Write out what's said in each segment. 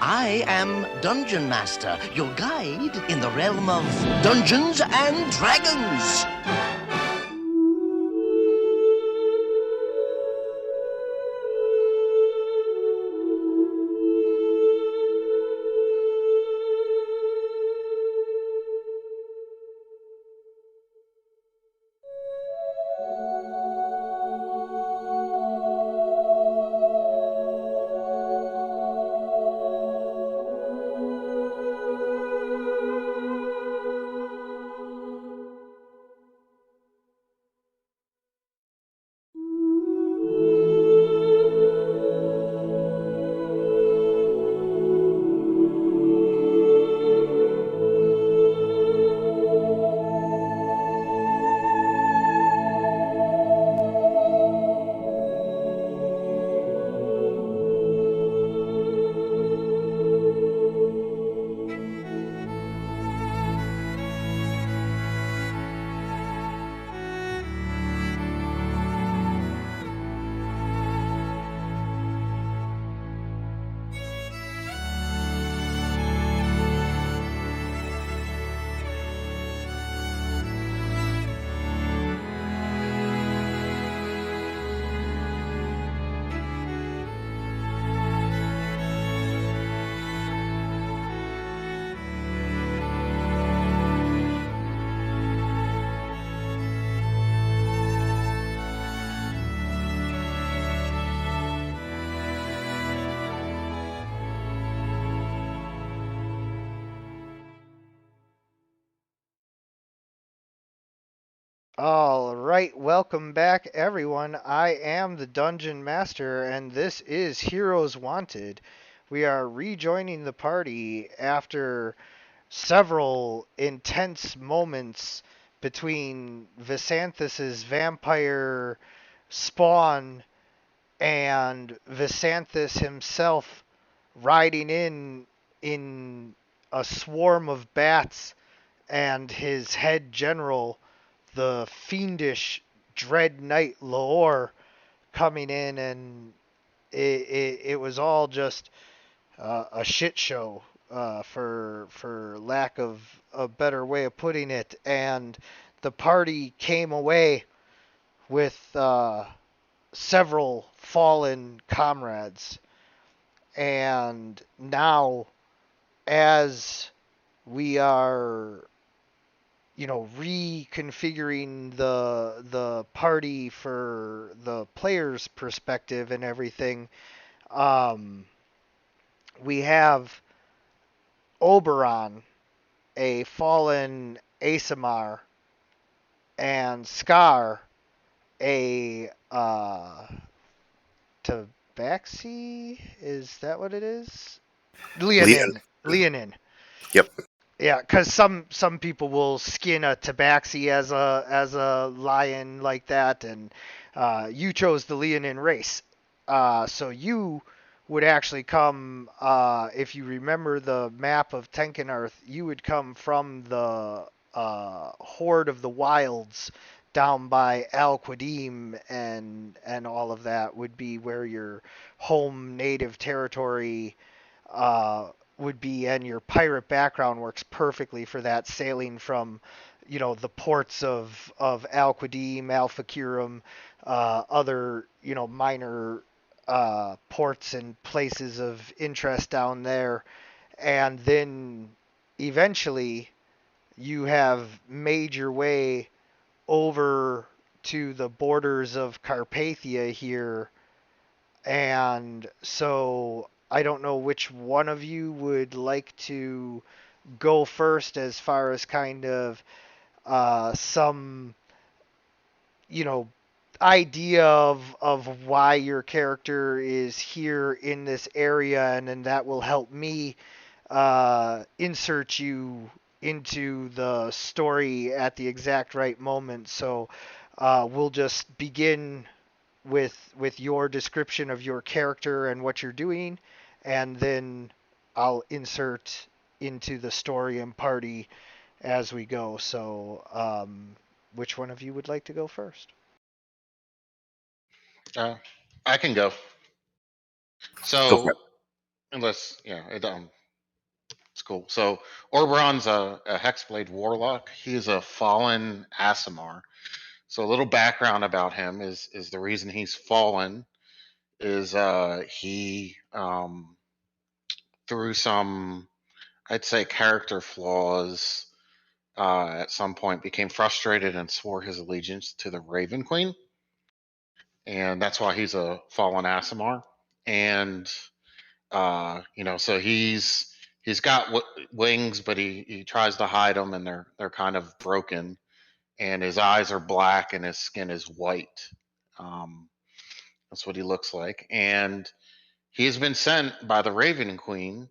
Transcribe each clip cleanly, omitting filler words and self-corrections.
I am Dungeon Master, your guide in the realm of Dungeons and Dragons. All right, welcome back, everyone. I am the Dungeon Master, and this is Heroes Wanted. We are rejoining the party after several intense moments between Visanthis's vampire spawn and Visanthis himself riding in a swarm of bats and his head general, the fiendish Dread Knight Laor, coming in, and it was all just a shit show, for lack of a better way of putting it. And the party came away with several fallen comrades, and now as we are reconfiguring the party for the player's perspective and everything. um we have Oberon, a fallen Asimar, and Scar, a Tabaxi. Is that what it is? Leon. Leonin. Yep. Yeah, because some people will skin a tabaxi as a lion like that, and you chose the Leonin race. So you would actually come, if you remember the map of Tenkenarth, you would come from the Horde of the Wilds down by Al Qadim, and all of that would be where your home native territory uh, would be, and your pirate background works perfectly for that, sailing from the ports of Al Qadim, Al Fakirum, other minor ports and places of interest down there. And then eventually you have made your way over to the borders of Carpathia here. And so I don't know which one of you would like to go first, as far as kind of some you know idea of why your character is here in this area, and then that will help me insert you into the story at the exact right moment. So we'll just begin with your description of your character and what you're doing, and then I'll insert into the story and party as we go. So, which one of you would like to go first? I can go. Go for So, it. unless it's cool. So Oberon's a Hexblade warlock. He is a fallen Asimar. So a little background about him is the reason he's fallen is he through some, I'd say, character flaws, at some point became frustrated and swore his allegiance to the Raven Queen, and that's why he's a fallen Asimar. And so he's got wings, but he tries to hide them, and they're kind of broken. And his eyes are black, and his skin is white. Um, that's what he looks like, and he has been sent by the Raven Queen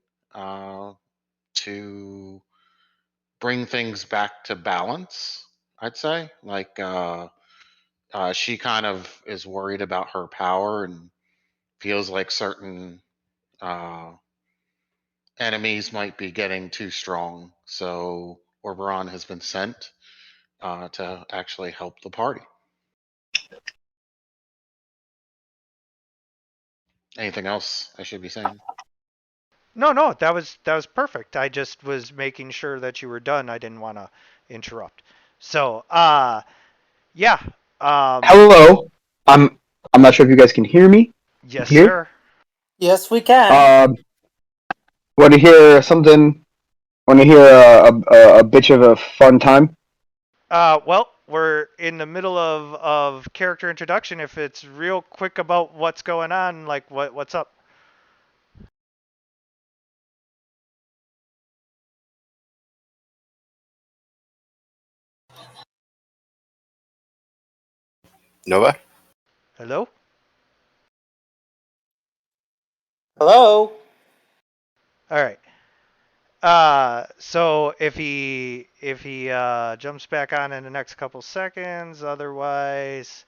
to bring things back to balance. I'd say, like, she kind of is worried about her power and feels like certain uh, enemies might be getting too strong. So Orberon has been sent to actually help the party. Anything else I should be saying? No, that was perfect. I just was making sure that you were done. I didn't want to interrupt. So, yeah. Hello. I'm not sure if you guys can hear me. Yes, Here? sir. Yes, we can. Want to hear something? Want to hear a bitch of a fun time? Well, we're in the middle of character introduction. If it's real quick about what's going on, like what's up? Nova? Hello? Hello. All right. So if he jumps back on in the next couple seconds, otherwise,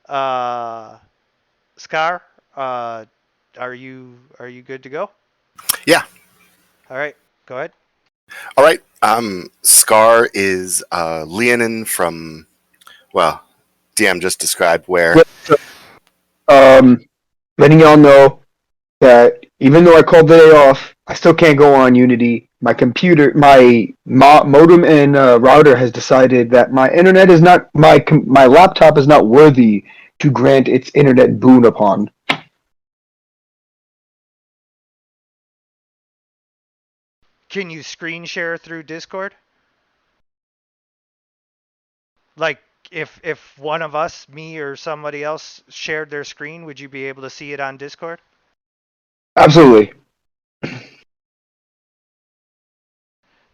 Scar, are you good to go? Yeah. All right, go ahead. All right. Scar is Leonin from, well, DM just described where. Letting y'all know that even though I called the day off, I still can't go on Unity. My computer, my modem and router has decided that my internet is not my laptop is not worthy to grant its internet boon upon. Can you screen share through Discord? Like if one of us, me or somebody else, shared their screen, would you be able to see it on Discord? Absolutely.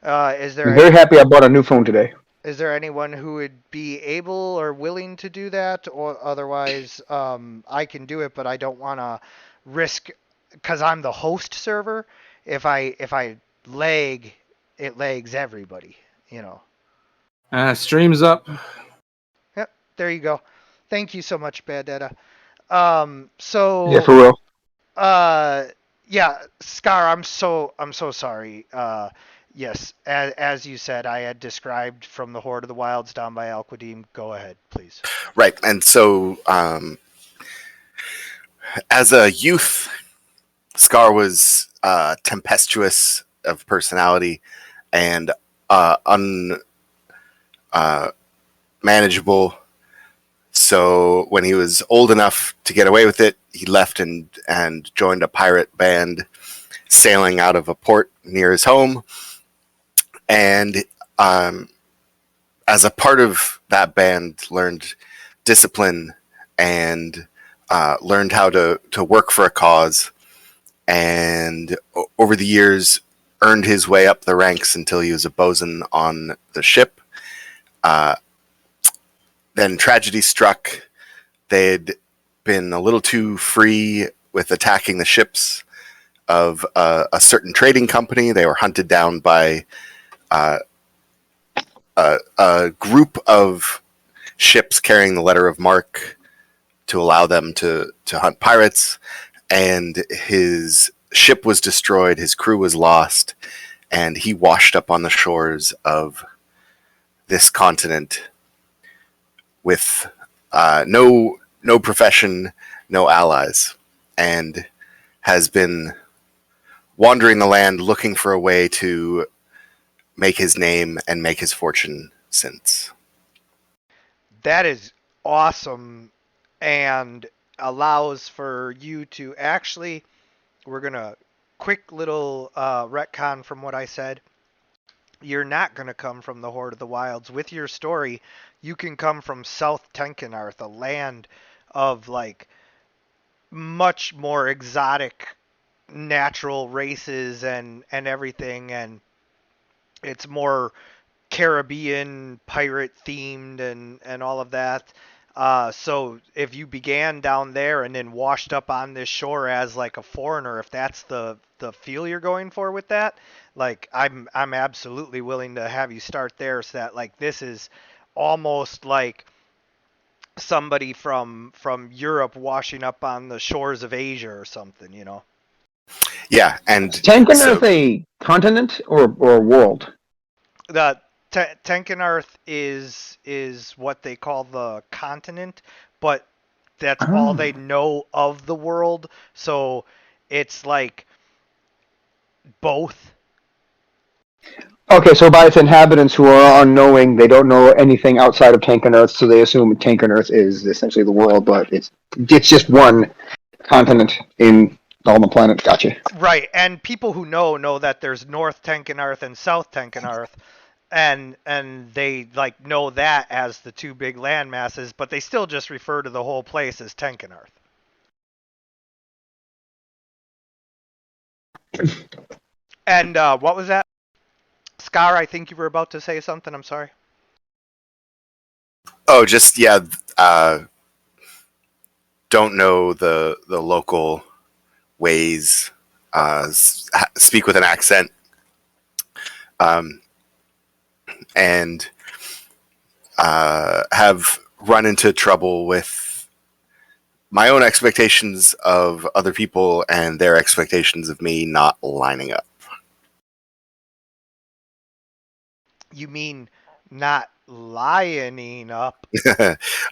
Is there I'm very happy I bought a new phone today. Is there anyone who would be able or willing to do that? Or otherwise, I can do it, but I don't want to risk because I'm the host server. If I lag, it lags everybody. You know. Stream's up. Yep. There you go. Thank you so much, Bad Data. So Yeah, for real. Yeah, Scar, I'm so sorry. Yes, as you said, I had described from the Horde of the Wilds down by Al-Qadim. Go ahead, please. Right. And so, as a youth, Scar was tempestuous of personality and unmanageable. So when he was old enough to get away with it, he left and joined a pirate band sailing out of a port near his home. And as a part of that band, learned discipline and learned how to work for a cause. And over the years, earned his way up the ranks until he was a bosun on the ship. Then tragedy struck. They'd been a little too free with attacking the ships of a certain trading company. They were hunted down by a group of ships carrying the letter of marque to allow them to hunt pirates. And his ship was destroyed. His crew was lost. And he washed up on the shores of this continent with no profession, no allies, and has been wandering the land looking for a way to make his name and make his fortune since. That is awesome and allows for you to actually, we're going to quick little retcon from what I said. You're not going to come from the Horde of the Wilds. With your story, you can come from South Tenkenarth, a land of like much more exotic natural races and everything, and it's more Caribbean pirate themed and all of that. So if you began down there and then washed up on this shore as like a foreigner, if that's the feel you're going for with that, like I'm absolutely willing to have you start there, so that like this is almost like somebody from Europe washing up on the shores of Asia or something, you know. Yeah, and Tenkenarth a continent or a world? The Tenkenarth is what they call the continent, but that's all they know of the world. So it's like both. Okay, so by its inhabitants who are unknowing, they don't know anything outside of Tenkenarth, so they assume Tenkenarth is essentially the world, but it's just one continent in on the planet. Gotcha. Right, and people who know that there's North Tenkenarth and South Tenkenarth, and they like know that as the two big land masses, but they still just refer to the whole place as Tenkenarth. And what was that? Scar, I think you were about to say something. I'm sorry. Oh, just yeah. Don't know the local ways. Speak with an accent, and have run into trouble with my own expectations of other people and their expectations of me not lining up. You mean not lioning up?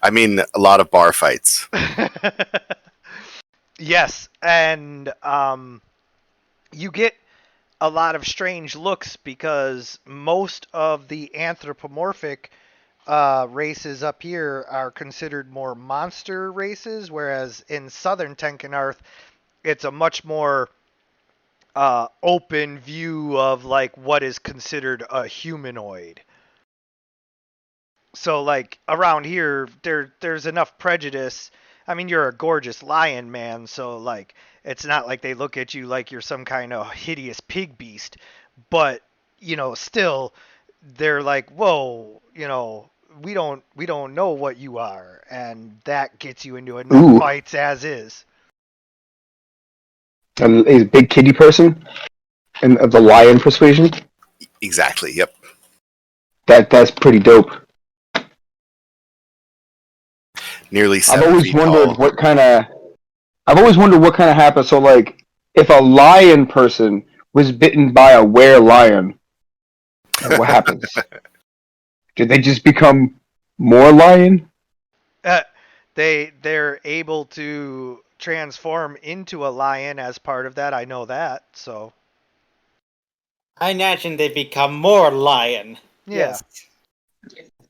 I mean, a lot of bar fights. Yes, and you get a lot of strange looks because most of the anthropomorphic races up here are considered more monster races, whereas in southern Tenkenarth, it's a much more open view of like what is considered a humanoid. So like around here, there's enough prejudice. I mean, you're a gorgeous lion, man, so like it's not like they look at you like you're some kind of hideous pig beast, but you know, still they're like, "Whoa, you know, we don't know what you are," and that gets you into enough Ooh. fights as is. A big kitty person, and of the lion persuasion. Exactly. Yep. That's pretty dope. Nearly I've 7 always feet wondered tall. what kind of. I've always wondered what kind of happens. So, like, if a lion person was bitten by a were lion, what happens? Did they just become more lion? They're able to transform into a lion as part of that. I know that. So I imagine they become more lion. yeah. Yes.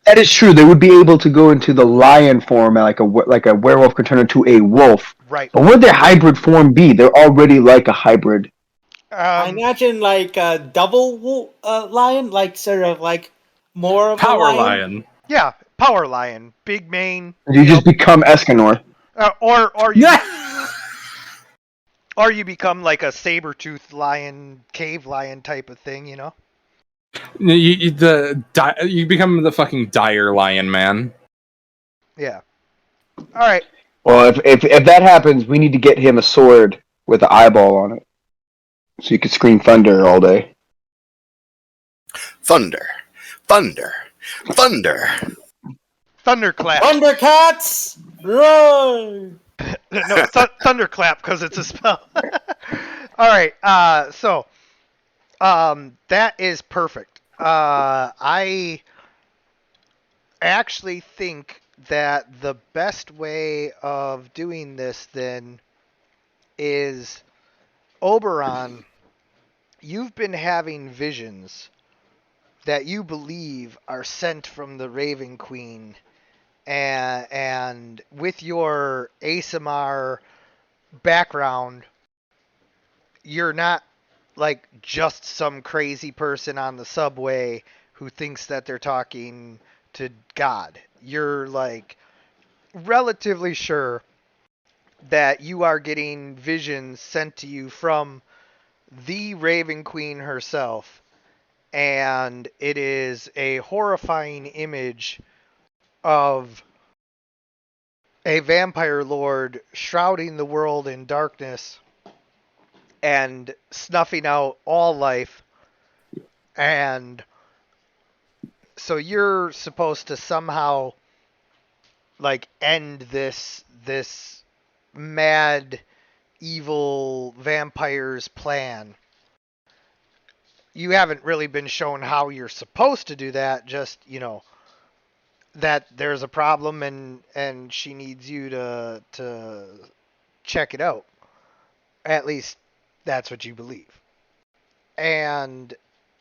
That is true. They would be able to go into the lion form, like a werewolf could turn into a wolf. Right. But would their hybrid form be? They're already like a hybrid. I imagine like a double lion, like sort of like more of Power a lion. lion. Yeah, power lion, big mane. You just become Escanor. Or you or you become like a saber-toothed lion, cave lion type of thing, you know? You become the fucking dire lion man. Yeah. All right. Well, if that happens, we need to get him a sword with an eyeball on it, so you could scream thunder all day. Thunder, thunder, thunder. Thunderclap. Thundercats, roar! No, thunderclap because it's a spell. All right. So that is perfect. I actually think that the best way of doing this then is Oberon, you've been having visions that you believe are sent from the Raven Queen, and with your ASMR background, you're not like just some crazy person on the subway who thinks that they're talking to God. You're like relatively sure that you are getting visions sent to you from the Raven Queen herself, and it is a horrifying image of a vampire lord shrouding the world in darkness and snuffing out all life. And so you're supposed to somehow like end this mad evil vampire's plan. You haven't really been shown how you're supposed to do that, just, that there's a problem and she needs you to check it out. At least that's what you believe. And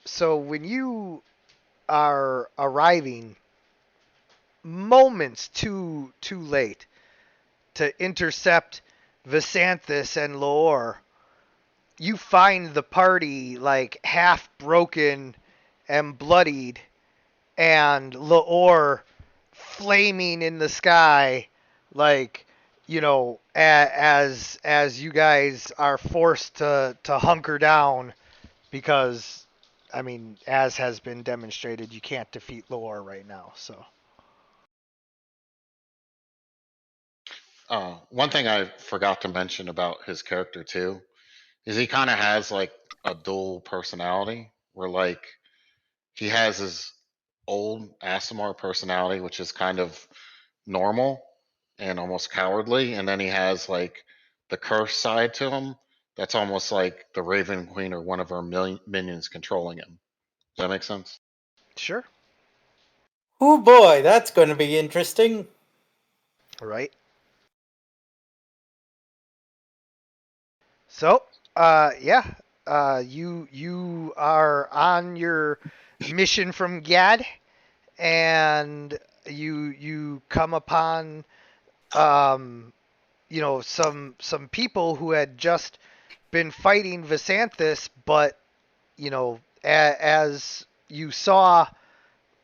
so when you are arriving moments too late to intercept Visanthus and Loor, you find the party like half broken and bloodied, and Loor flaming in the sky, like, as you guys are forced to hunker down because, I mean, as has been demonstrated, you can't defeat Loor right now. So One thing I forgot to mention about his character too is he kind of has like a dual personality where like he has his old Asimar personality, which is kind of normal and almost cowardly, and then he has like the curse side to him that's almost like the Raven Queen or one of her minions controlling him. Does that make sense? sure, Oh boy, that's going to be interesting. right? So, yeah, you are on your mission from Gad, and you come upon some people who had just been fighting Visanthus, but as you saw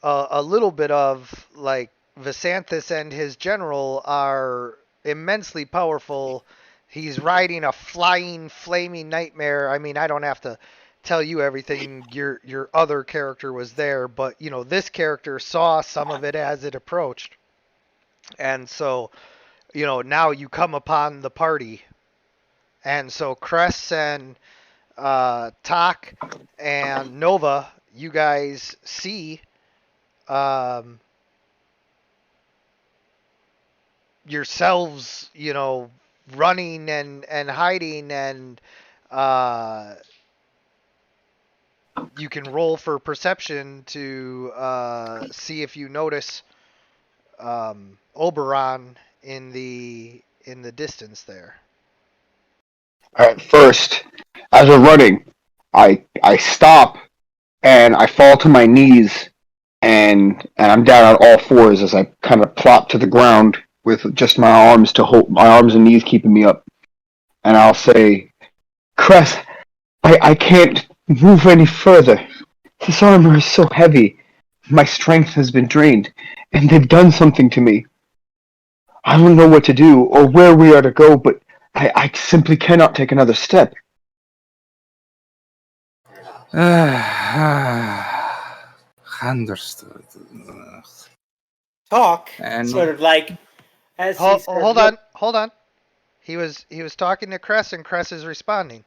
a little bit of, like, Visanthus and his general are immensely powerful. He's riding a flying, flaming nightmare. I mean, I don't have to tell you everything. Your other character was there, but this character saw some of it as it approached, and so now you come upon the party, and so Cress and Tak and Nova, you guys see yourselves, running and hiding, and you can roll for perception to see if you notice Oberon in the distance there. All right, first, as we're running, I stop and I fall to my knees and I'm down on all fours as I kind of plop to the ground with just my arms and knees keeping me up. And I'll say, Cress, I can't move any further. This armor is so heavy. My strength has been drained, and they've done something to me. I don't know what to do or where we are to go, but I simply cannot take another step. Understood. Talk, And- sort of like as he Hold, sort of hold on. He was talking to Cress, and Cress is responding.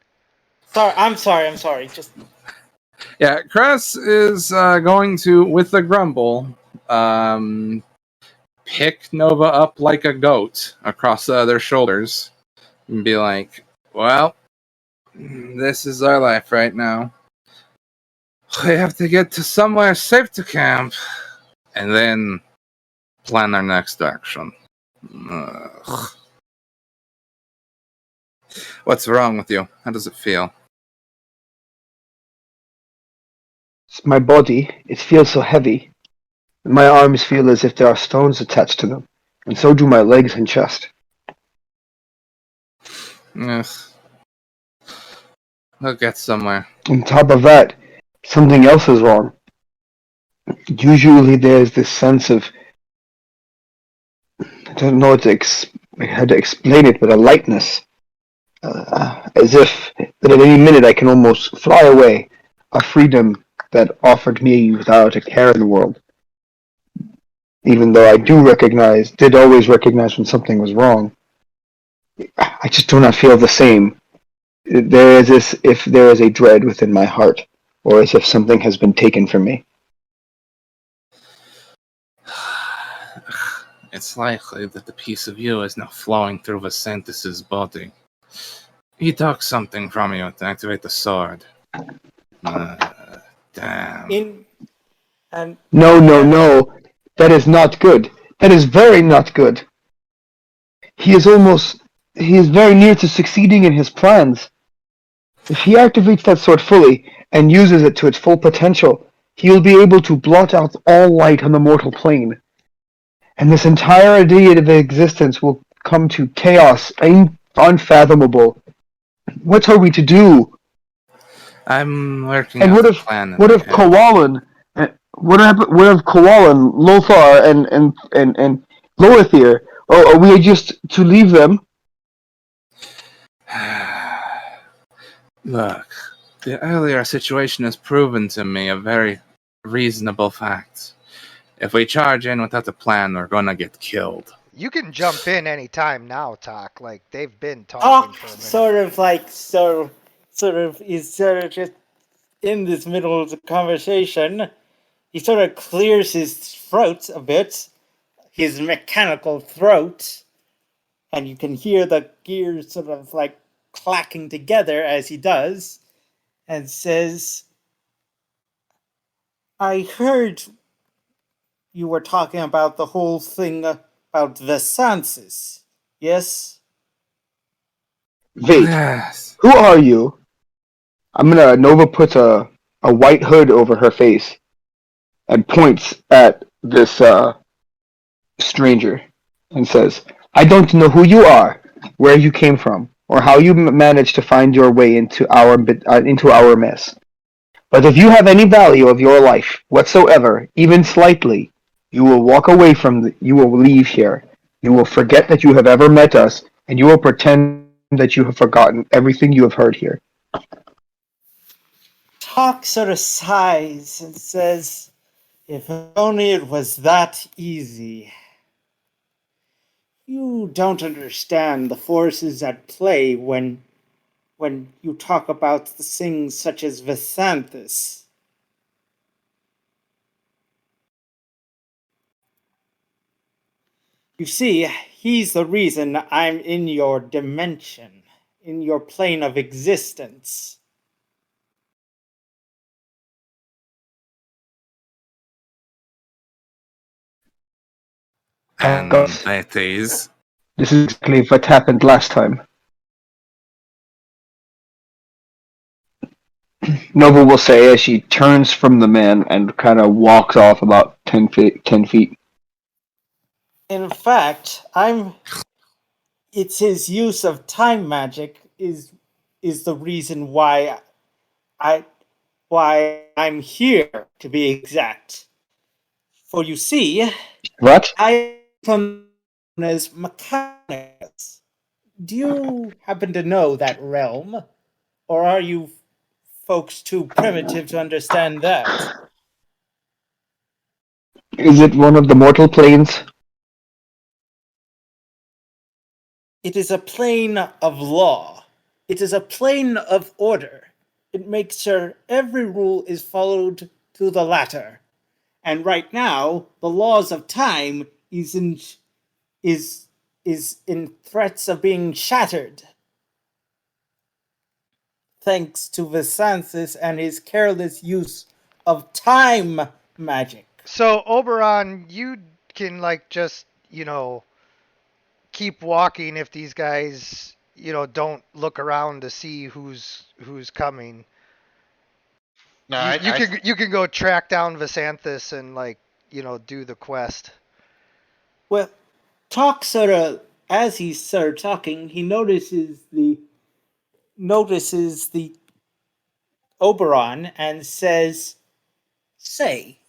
I'm sorry. Just Yeah, Cress is going to, with the grumble, pick Nova up like a goat across their shoulders and be like, well, this is our life right now. We have to get to somewhere safe to camp and then plan our next action. Ugh. What's wrong with you? How does it feel? It's my body. It feels so heavy. My arms feel as if there are stones attached to them, and so do my legs and chest. Ugh. We'll get somewhere. On top of that, something else is wrong. Usually there's this sense of, I don't know how to explain it, but a lightness. As if that at any minute I can almost fly away. A freedom that offered me without a care in the world. Even though I did always recognize when something was wrong. I just do not feel the same. There is as if there is a dread within my heart, or as if something has been taken from me. It's likely that the piece of you is now flowing through Vasantis's body. He took something from you to activate the sword. Damn. No. That is not good. That is very not good. He is very near to succeeding in his plans. If he activates that sword fully and uses it to its full potential, he will be able to blot out all light on the mortal plane. And this entire idea of existence will come to chaos unfathomable. What are we to do? I'm working And out a plan. What if Kowalin, Lothar, and Lorithir? Or are we just to leave them? Look, the earlier situation has proven to me a very reasonable fact. If we charge in without a plan, we're gonna get killed. You can jump in anytime now, Talk. Like, they've been talking Talk for a minute. is sort of just in this middle of the conversation. He sort of clears his throat a bit, his mechanical throat, and you can hear the gears sort of like clacking together as he does, and says, I heard you were talking about the whole thing about Vasansis, yes? Wait, Yes. who are you? Nova puts a white hood over her face and points at this stranger and says, I don't know who you are, where you came from, or how you managed to find your way into our mess. But if you have any value of your life whatsoever, even slightly, you will walk away you will leave here. You will forget that you have ever met us, and you will pretend that you have forgotten everything you have heard here. Talk sort of sighs and says, if only it was that easy. You don't understand the forces at play when you talk about the things such as Vasanthus. You see, he's the reason I'm in your dimension, in your plane of existence. And that is... This is exactly what happened last time. Nova will say as she turns from the man and kind of walks off about 10 feet. In fact, it's his use of time magic is the reason why I'm here, to be exact. For you see, What? I am known as Mechanicus. Do you happen to know that realm? Or are you folks too primitive to understand that? Is it one of the mortal planes? It is a plane of law. It is a plane of order. It makes sure every rule is followed to the latter. And right now, the laws of time is in threats of being shattered. Thanks to Vasansis and his careless use of time magic. So, Oberon, you can, like, just, keep walking if these guys don't look around to see who's coming. No, You can go track down Vasanthus and do the quest. Well, talk sort of as he's sort of talking, he notices the Oberon and says, "Say,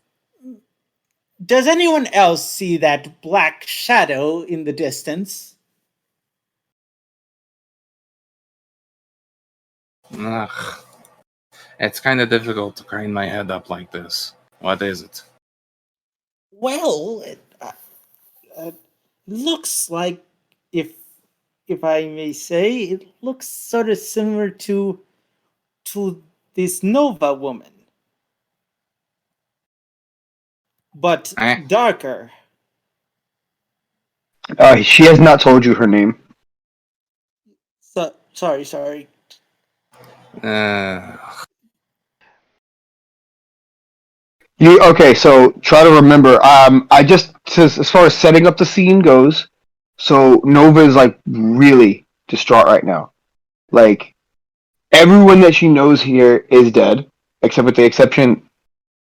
does anyone else see that black shadow in the distance?" Ugh. It's kind of difficult to crane my head up like this. What is it? Well, it looks like, if I may say, it looks sort of similar to this Nova woman, but Eh? darker. She has not told you her name. So, sorry. Uh, Okay, so try to remember. As far as setting up the scene goes, so Nova is like really distraught right now. Like everyone that she knows here is dead, except with the exception,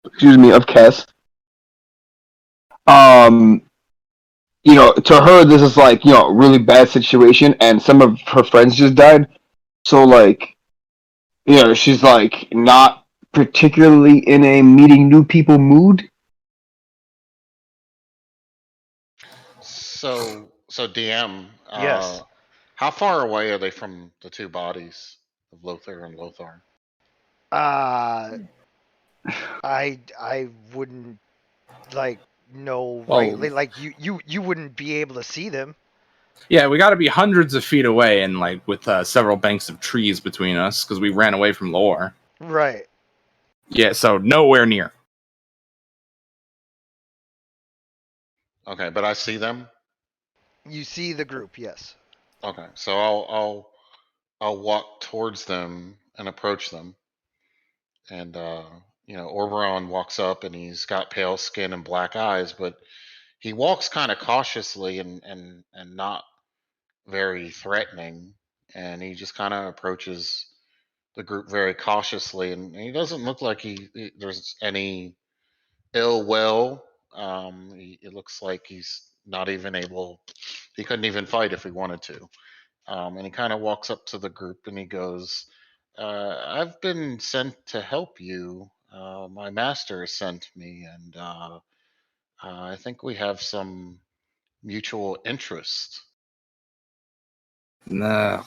excuse me, of Kess. To her, this is like a really bad situation, and some of her friends just died. So like, she's like not particularly in a meeting new people mood. So DM. Yes. How far away are they from the two bodies of Lothar and Lothar? I wouldn't know Well- rightly. Like you wouldn't be able to see them. yeah, we got to be hundreds of feet away, and with several banks of trees between us because we ran away from Lore. Right. Yeah, so nowhere near. Okay, but I see them. You see the group, yes. Okay, so I'll walk towards them and approach them, and Oberon walks up and he's got pale skin and black eyes, but he walks kind of cautiously and not very threatening, and he just kind of approaches the group very cautiously, and he doesn't look like there's any ill will. It looks like he's not even able. He couldn't even fight if he wanted to. And he kind of walks up to the group and he goes, "I've been sent to help you. My master sent me, and I think we have some mutual interest." Ugh,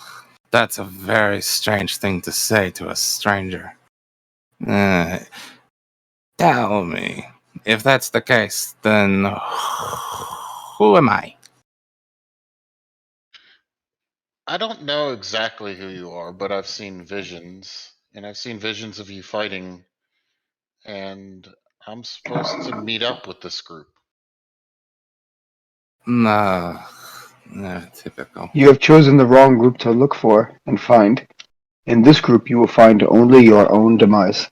that's a very strange thing to say to a stranger. Uh, Tell me, if that's the case, then who am I? I don't know exactly who you are, but I've seen visions, and I've seen visions of you fighting, and I'm supposed to meet up with this group. No, typical. You have chosen the wrong group to look for and find. In this group, you will find only your own demise.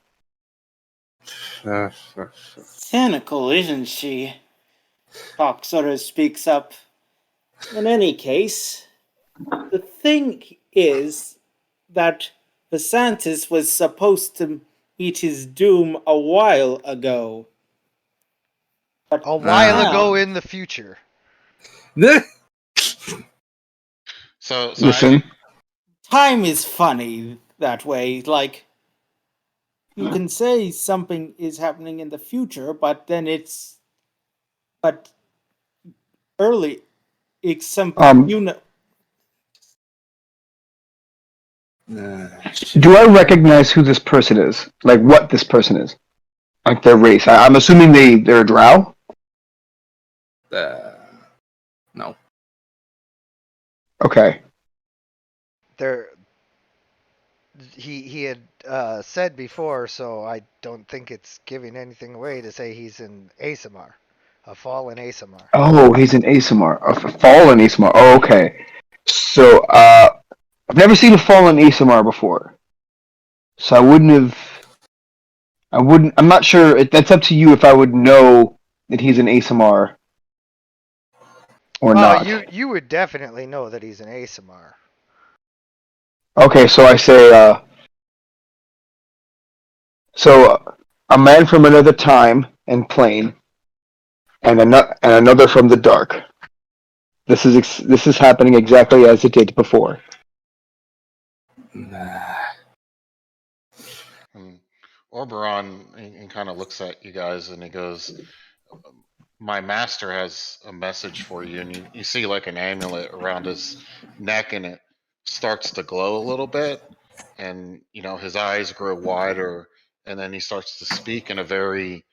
Cynical, isn't she? Talk sort of speaks up. In any case, the thing is that Vasantis was supposed to meet his doom a while ago. But A while now- ago in the future. So Listen, Time is funny that way. Like, you can say something is happening in the future, but then but early, it's something you know. do I recognize who this person is? Like what this person is? Like their race? I'm assuming they're a drow? No. Okay. He had said before, so I don't think it's giving anything away to say he's an Asimar, a fallen Asimar. Oh, he's an Asimar. A fallen Asimar. Oh, okay. So, I've never seen a fallen Asimar before. So I'm not sure. That's up to you if I would know that he's an Asimar or not. You would definitely know that he's an Asimar. Okay, so I say, a man from another time and plane, and another from the dark. This is happening exactly as it did before. And Oberon and kind of looks at you guys and he goes, "My master has a message for you." And you see like an amulet around his neck, and it starts to glow a little bit. And his eyes grow wider, and then he starts to speak in a very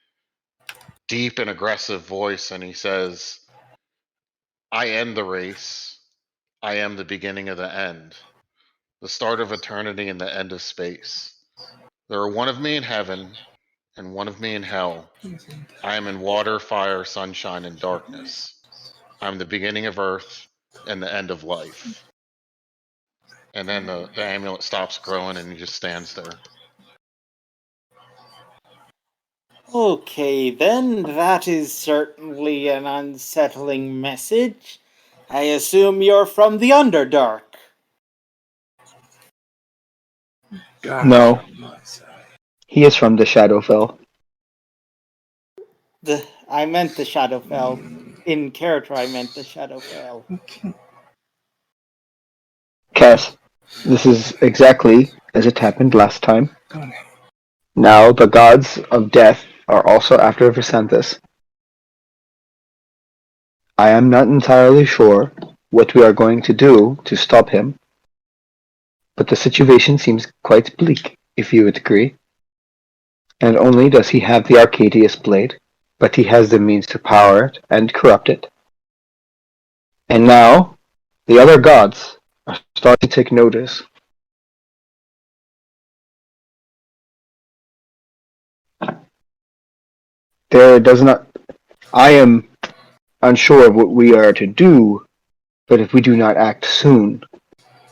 deep and aggressive voice, and he says, "I end the race. I am the beginning of the end, the start of eternity and the end of space. There are one of me in heaven and one of me in hell. I am in water, fire, sunshine, and darkness. I am the beginning of earth and the end of life." And then the amulet stops growing and he just stands there. Okay, then, that is certainly an unsettling message. I assume you're from the Underdark. God. No, he is from the Shadowfell. I meant the Shadowfell. In character, I meant the Shadowfell. Cass, this is exactly as it happened last time. Now the gods of death are also after Visanthus. I am not entirely sure what we are going to do to stop him, but the situation seems quite bleak, if you would agree. And not only does he have the Arcadius blade, but he has the means to power it and corrupt it. And now, the other gods are starting to take notice. There does not. I am unsure of what we are to do, but if we do not act soon,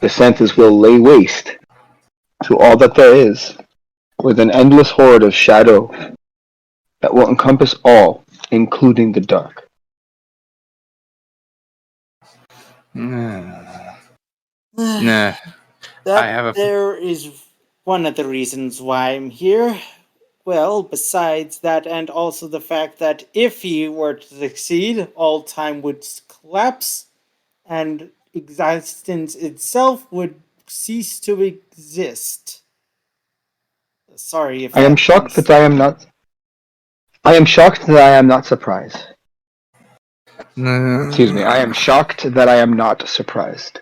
the Santas will lay waste to all that there is, with an endless horde of shadow that will encompass all, including the dark. Nah. That I have a- there is one of the reasons why I'm here. Well, besides that, and also the fact that if he were to succeed, all time would collapse, and existence itself would cease to exist. Sorry if I am that shocked sounds. that I am not. I am shocked that I am not surprised. Excuse me. I am shocked that I am not surprised.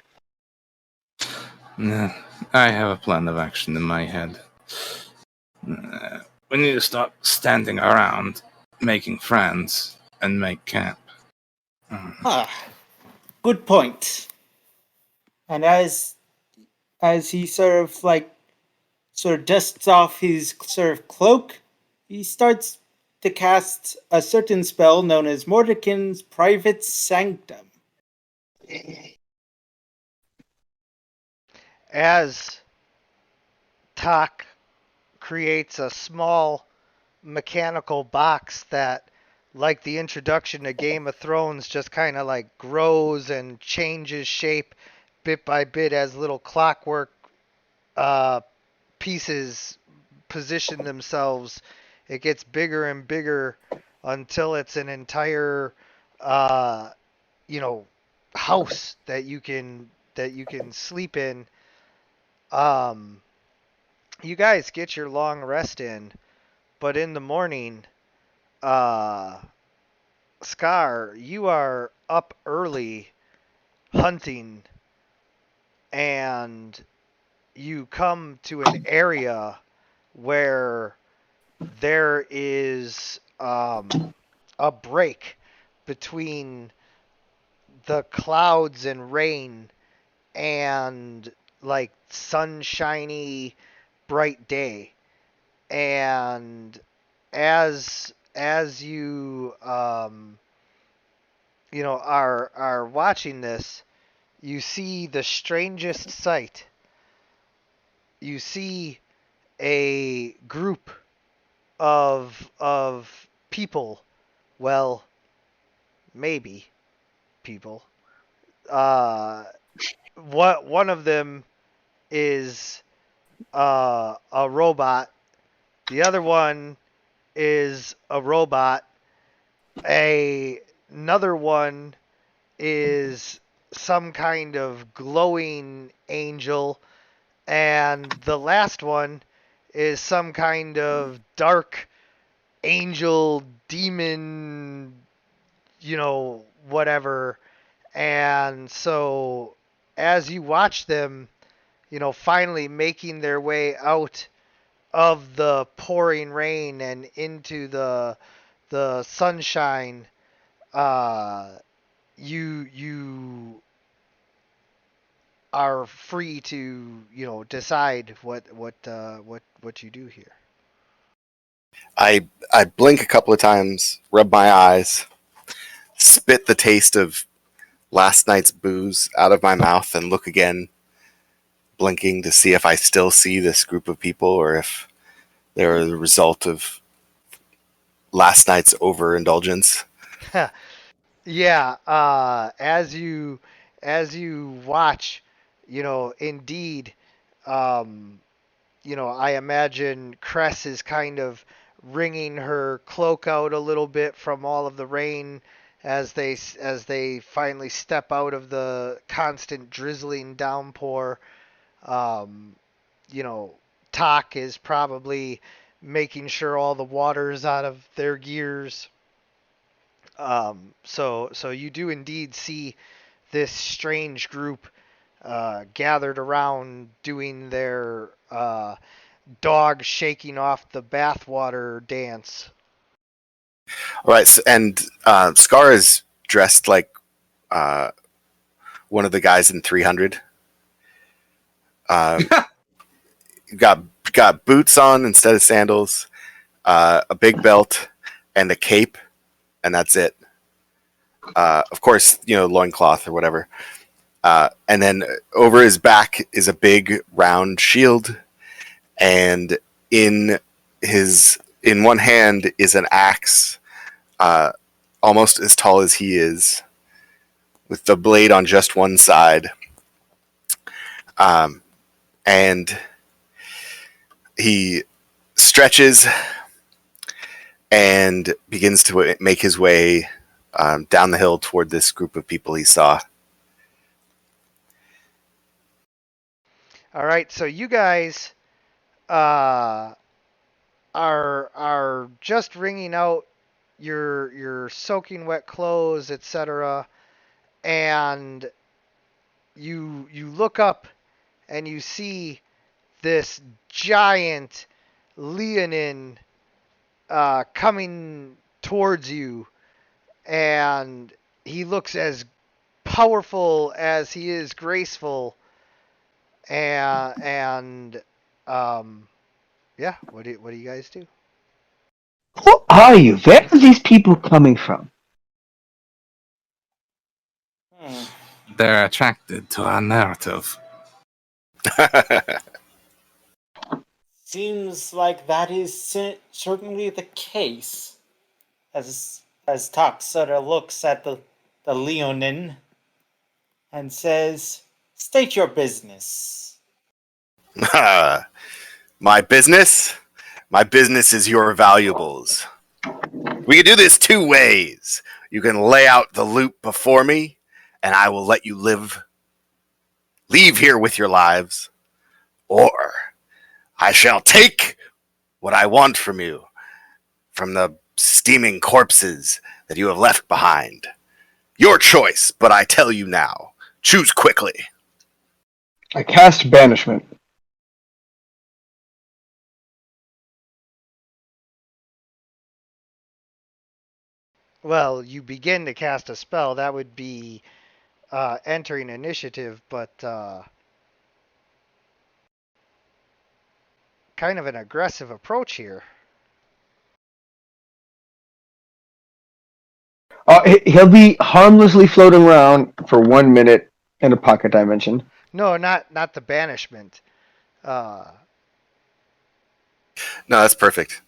Nah, I have a plan of action in my head. We need to stop standing around, making friends, and make camp. Ah, good point. And as he sort of dusts off his sort of cloak, he starts to cast a certain spell known as Mordekin's Private Sanctum. As Tak creates a small mechanical box that, like the introduction to Game of Thrones, just kind of like grows and changes shape bit by bit as little clockwork uh, pieces position themselves. It gets bigger and bigger until it's an entire, uh, you know, house that you can sleep in. Um, you guys get your long rest in, but in the morning, uh, Scar, you are up early hunting, and you come to an area where there is a break between the clouds and rain and like sunshiny bright day. And as you are watching this, you see the strangest sight. You see a group of people, well, maybe people. Uh, what one of them is a robot. The other one is a robot. Another one is some kind of glowing angel, and the last one is some kind of dark angel demon, whatever. And so as you watch them, finally making their way out of the pouring rain and into the sunshine, uh, you are free to decide what you do here. I blink a couple of times, rub my eyes, spit the taste of last night's booze out of my mouth, and look again, blinking to see if I still see this group of people or if they're the result of last night's overindulgence. Yeah, as you watch, indeed, I imagine Cress is kind of wringing her cloak out a little bit from all of the rain as they finally step out of the constant drizzling downpour. Um, Talk is probably making sure all the water's out of their gears. So you do indeed see this strange group gathered around doing their dog shaking off the bathwater dance. All right, so, and Scar is dressed like uh, one of the guys in 300. Got boots on instead of sandals, a big belt, and a cape, and that's it. Of course, loincloth or whatever. And then over his back is a big round shield, and in one hand is an axe, almost as tall as he is, with the blade on just one side. And he stretches and begins to make his way down the hill toward this group of people he saw. All right, so you guys are just wringing out your soaking wet clothes, etc., and you look up and you see this giant Leonin coming towards you, and he looks as powerful as he is graceful. And yeah, what do you guys do? Who are you? Where are these people coming from? They're attracted to our narrative. Seems like that is certainly the case. As Talk sort of looks at the Leonin and says, "State your business." My business? My business is your valuables. We can do this two ways. You can lay out the loot before me, and I will let you leave here with your lives. Or I shall take what I want from you, from the steaming corpses that you have left behind. Your choice, but I tell you now, choose quickly. I cast banishment. Well, you begin to cast a spell. That would be entering initiative, but kind of an aggressive approach here. He'll be harmlessly floating around for 1 minute in a pocket dimension. No, not the banishment. No, that's perfect.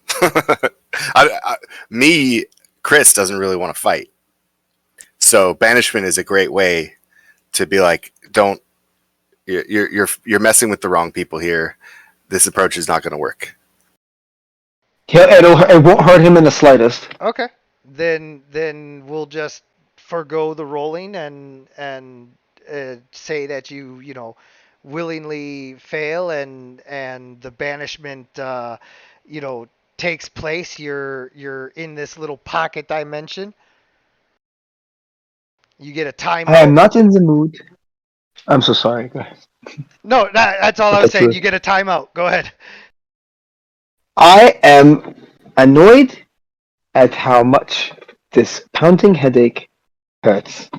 Chris doesn't really want to fight. So banishment is a great way to be like, don't You're messing with the wrong people here. This approach is not going to work. It won't hurt him in the slightest. Okay. Then we'll just forgo the rolling and say that you know willingly fail and the banishment you know takes place. You're in this little pocket dimension. You get a I am timeout. not in the mood. I'm so sorry. Go ahead. No, that's all I But was that's saying. true. You get a timeout. Go ahead. I am annoyed at how much this pounding headache hurts.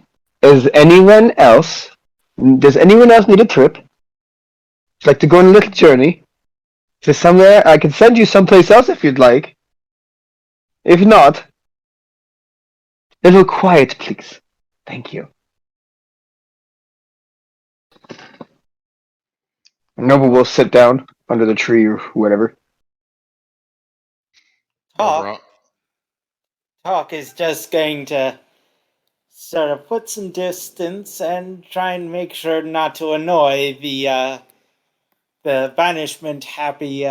Does anyone else need a trip? Would you like to go on a little journey? To somewhere I can send you someplace else if you'd like. If not, little quiet, please. Thank you. Nova will sit down under the tree or whatever. Oberon, Talk is just going to sort of put some distance and try and make sure not to annoy the banishment happy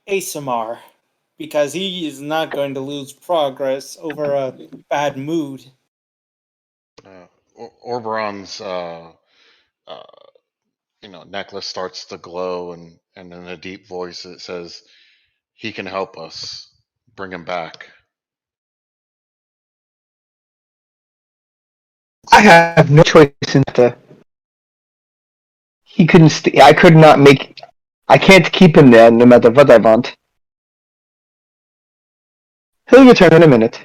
Asamar, because he is not going to lose progress over a bad mood. Oberon's necklace starts to glow, and in a deep voice it says, "He can help us. Bring him back." I have no choice in that. He couldn't stay. I could not make. I can't keep him there no matter what I want. He'll return in a minute.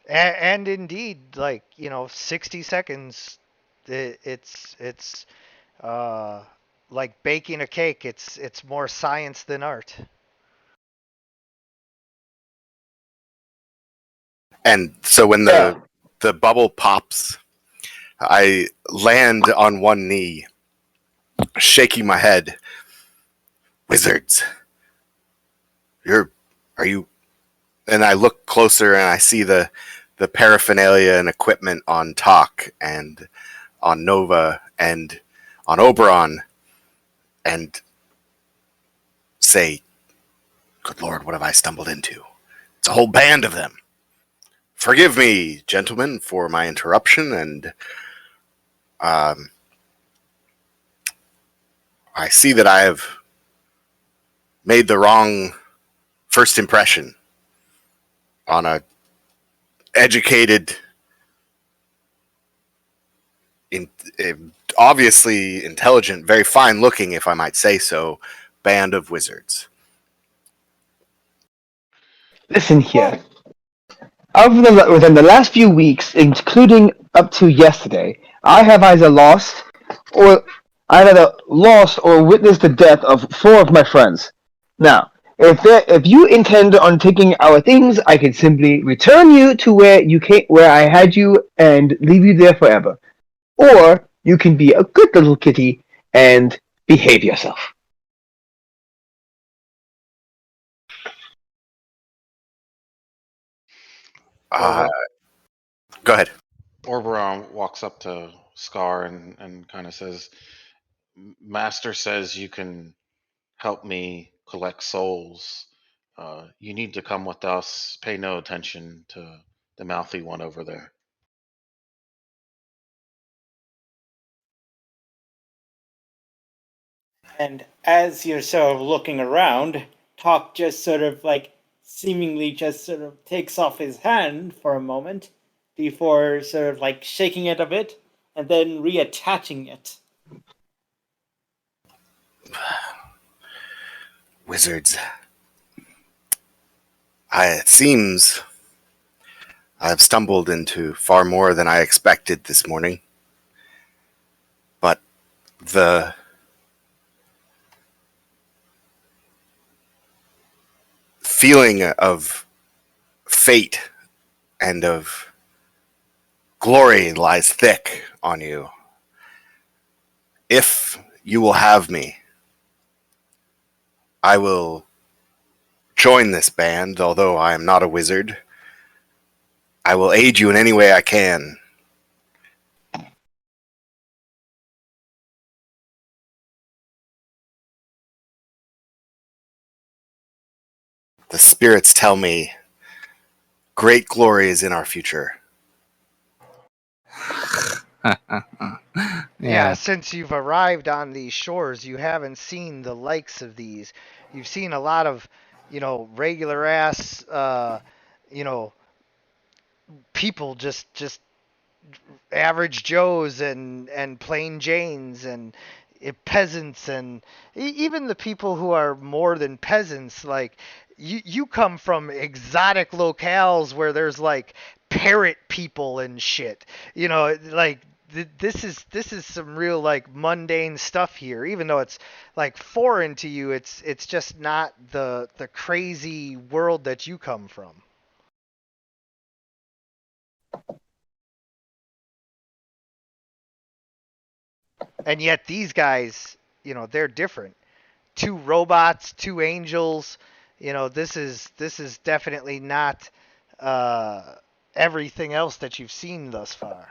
And indeed, like 60 seconds. It's like baking a cake. It's more science than art. And so when the bubble pops, I land on one knee, shaking my head. Wizards, are you? And I look closer and I see the paraphernalia and equipment on Talk and on Nova and on Oberon, and say, "Good Lord, what have I stumbled into? It's a whole band of them. Forgive me, gentlemen, for my interruption, and I see that I have made the wrong first impression on a educated, obviously intelligent, very fine-looking, if I might say so, band of wizards." Listen here. Within the last few weeks, including up to yesterday, I have either lost or witnessed the death of 4 of my friends. Now, if you intend on taking our things, I can simply return you to where I had you, and leave you there forever. Or you can be a good little kitty and behave yourself. Go ahead. Oberon walks up to Scar and kind of says, "Master says you can help me collect souls. You need to come with us. Pay no attention to the mouthy one over there." And as you're sort of looking around, Talk just sort of like seemingly just sort of takes off his hand for a moment before sort of like shaking it a bit and then reattaching it. Wizards. It seems I've stumbled into far more than I expected this morning. But the feeling of fate and of glory lies thick on you. If you will have me, I will join this band, although I am not a wizard. I will aid you in any way I can. The spirits tell me great glory is in our future. Yeah, since you've arrived on these shores, you haven't seen the likes of these. You've seen a lot of, regular ass, you know, people just average Joes and plain Janes and peasants and even the people who are more than peasants. Like you come from exotic locales where there's like parrot people and shit. Like this is some real like mundane stuff here. Even though it's like foreign to you, it's just not the crazy world that you come from. And yet these guys, they're different. Two robots, two angels. This is definitely not uh, everything else that you've seen thus far.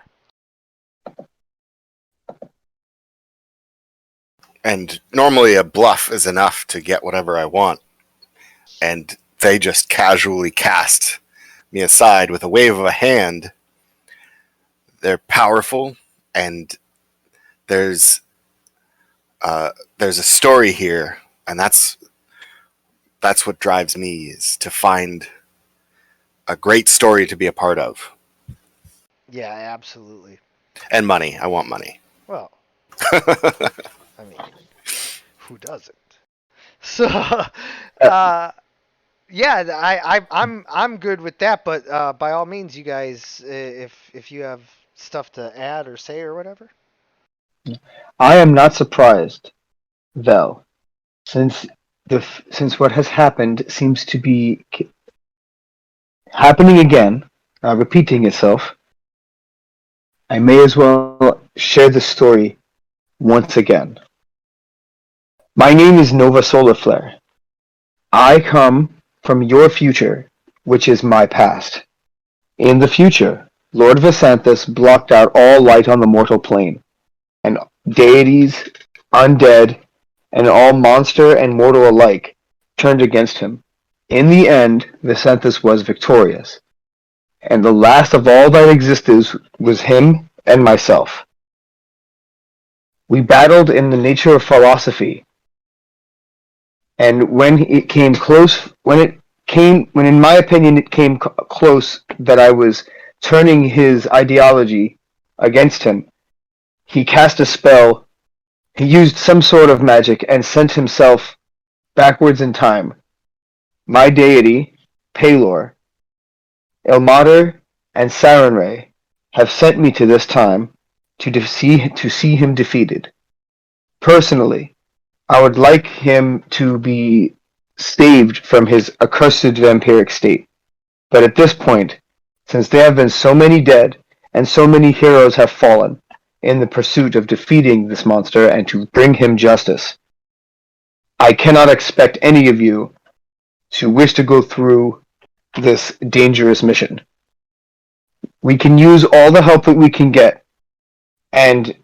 And normally a bluff is enough to get whatever I want. And they just casually cast me aside with a wave of a hand. They're powerful, and there's a story here, and that's what drives me, is to find a great story to be a part of. Yeah, absolutely. And money. I want money. Well, I mean, who doesn't? So, yeah, I'm good with that. But by all means, you guys, if you have stuff to add or say or whatever. I am not surprised, Vel, since since what has happened seems to be happening again, repeating itself. I may as well share the story once again. My name is Nova Solar Flare. I come from your future, which is my past. In the future, Lord Visanthus blocked out all light on the mortal plane, and deities, undead, and all monster and mortal alike turned against him. In the end, Visanthus was victorious, and the last of all that existed was him and myself. We battled in the nature of philosophy, and when in my opinion it came close that I was turning his ideology against him, he cast a spell. He used some sort of magic and sent himself backwards in time. My deity, Palor, Ilmater, and Sarenrae have sent me to this time to see him defeated. Personally, I would like him to be saved from his accursed vampiric state. But at this point, since there have been so many dead and so many heroes have fallen in the pursuit of defeating this monster and to bring him justice, I cannot expect any of you to wish to go through this dangerous mission. We can use all the help that we can get, and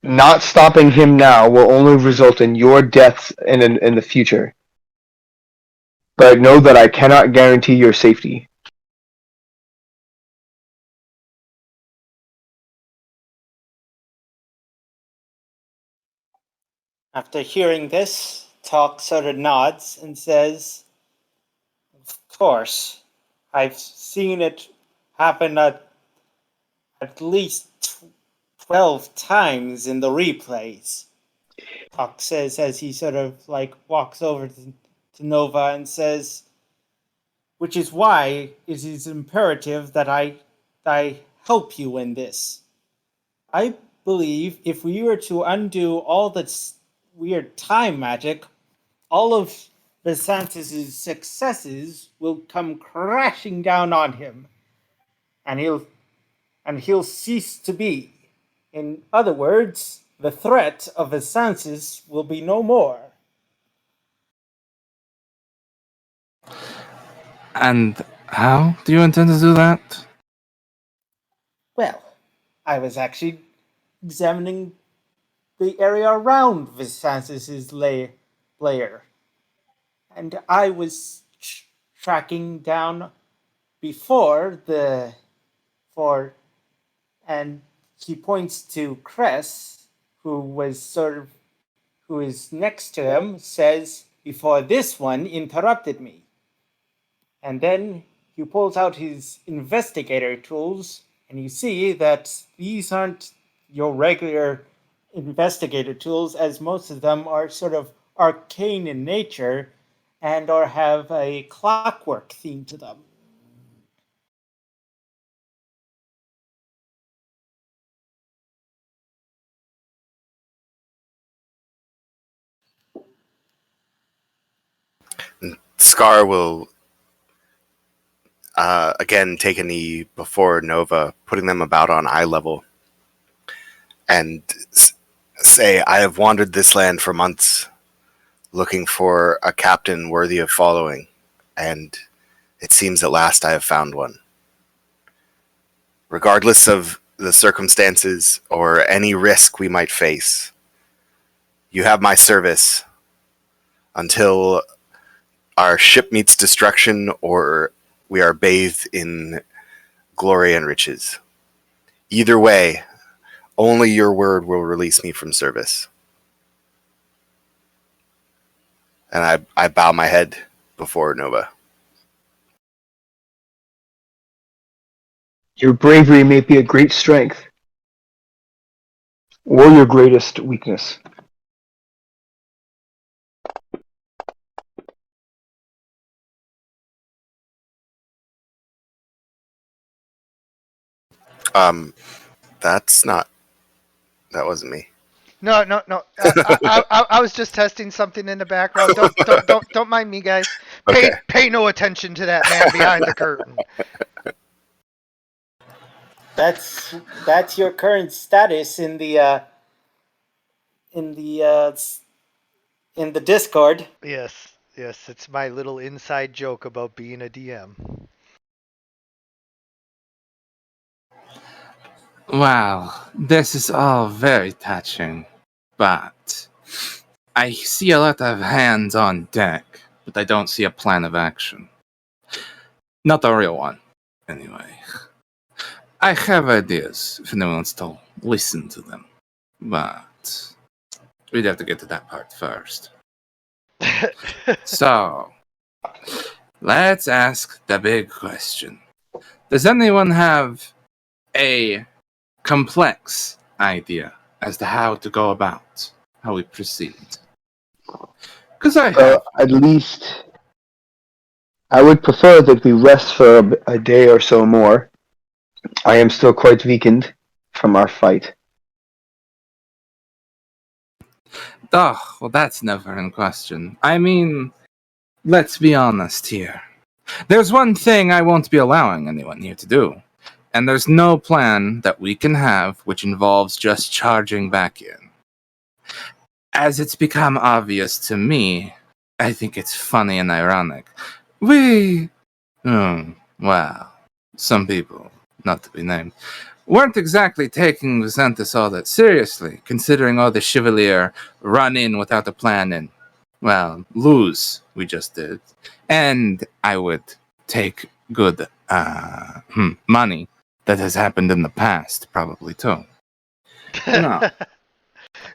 not stopping him now will only result in your deaths in the future. But know that I cannot guarantee your safety. After hearing this, Talk sort of nods and says, "Of course, I've seen it happen at least 12 times in the replays." Talk says as he sort of like walks over to Nova and says, "Which is why it is imperative that I help you in this. I believe if we were to undo all this weird time magic, all of Visanthus's successes will come crashing down on him, and he'll cease to be. In other words, the threat of Visanthus will be no more." And how do you intend to do that? Well, I was actually examining the area around Visantis' lair. And I was tracking down before for, and he points to Cress, who is next to him, says, before this one interrupted me. And then he pulls out his investigator tools, and you see that these aren't your regular investigator tools, as most of them are sort of arcane in nature and or have a clockwork theme to them. Scar will again take a knee before Nova, putting them about on eye level, and say, I have wandered this land for months, looking for a captain worthy of following, and it seems at last I have found one. Regardless of the circumstances or any risk we might face, you have my service until our ship meets destruction or we are bathed in glory and riches. Either way, only your word will release me from service. And I bow my head before Nova. Your bravery may be a great strength, or your greatest weakness. That wasn't me. No. I was just testing something in the background. Don't mind me, guys. Okay. Pay no attention to that man behind the curtain. That's your current status in the Discord. Yes, it's my little inside joke about being a DM. Wow, this is all very touching, but I see a lot of hands on deck, but I don't see a plan of action. Not a real one, anyway. I have ideas if anyone wants to listen to them, but we'd have to get to that part first. So, let's ask the big question. Does anyone have a complex idea as to how to go about how we proceed? Because I have. At least, I would prefer that we rest for a day or so more. I am still quite weakened from our fight. Oh, well, that's never in question. I mean, let's be honest here. There's one thing I won't be allowing anyone here to do, and there's no plan that we can have which involves just charging back in. As it's become obvious to me, I think it's funny and ironic. Well, some people, not to be named, weren't exactly taking Visantis all that seriously, considering all the Chevalier run in without a plan and, well, lose we just did. And I would take good money that has happened in the past, probably too. No.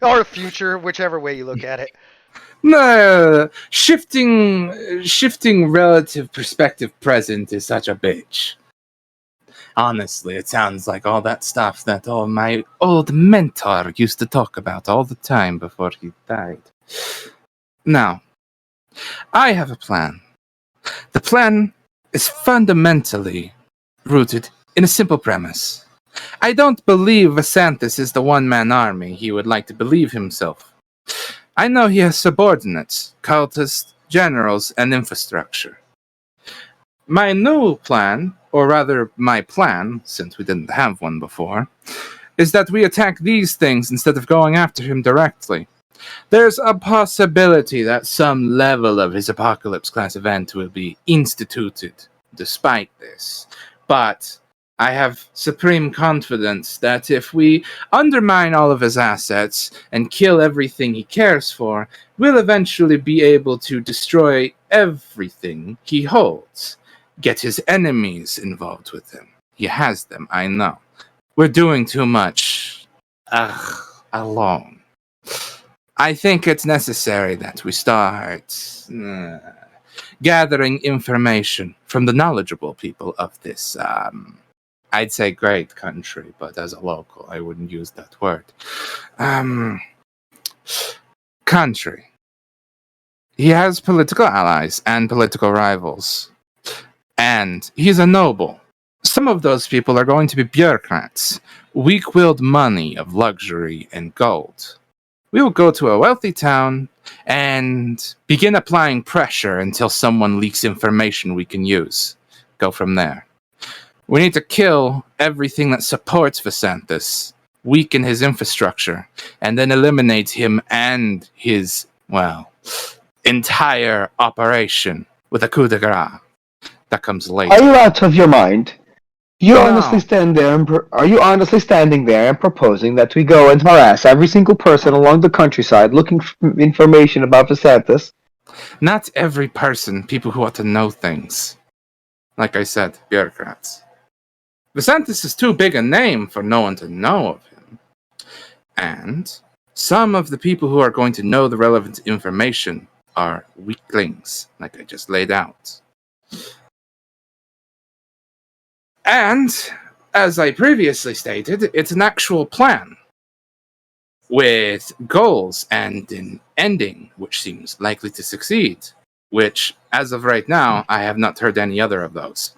Or future, whichever way you look at it. No, shifting relative perspective present is such a bitch. Honestly, it sounds like all that stuff that all my old mentor used to talk about all the time before he died. Now, I have a plan. The plan is fundamentally rooted in a simple premise. I don't believe Visantis is the one-man army he would like to believe himself. I know he has subordinates, cultists, generals, and infrastructure. My new plan, or rather my plan, since we didn't have one before, is that we attack these things instead of going after him directly. There's a possibility that some level of his Apocalypse class event will be instituted despite this, but I have supreme confidence that if we undermine all of his assets and kill everything he cares for, we'll eventually be able to destroy everything he holds. Get his enemies involved with him. He has them, I know. We're doing too much. Alone. I think it's necessary that we start gathering information from the knowledgeable people of this, I'd say great country, but as a local, I wouldn't use that word. Country. He has political allies and political rivals. And he's a noble. Some of those people are going to be bureaucrats, weak-willed money of luxury and gold. We will go to a wealthy town and begin applying pressure until someone leaks information we can use. Go from there. We need to kill everything that supports Vasanthus, weaken his infrastructure, and then eliminate him and his, entire operation with a coup de grace. That comes later. Are you out of your mind? You No. honestly stand there and are you honestly standing there and proposing that we go and harass every single person along the countryside looking for information about Vasanthus? Not every person, people who ought to know things. Like I said, bureaucrats. Vasanthus is too big a name for no one to know of him. And some of the people who are going to know the relevant information are weaklings, like I just laid out. And, as I previously stated, it's an actual plan, with goals and an ending which seems likely to succeed, which, as of right now, I have not heard any other of those.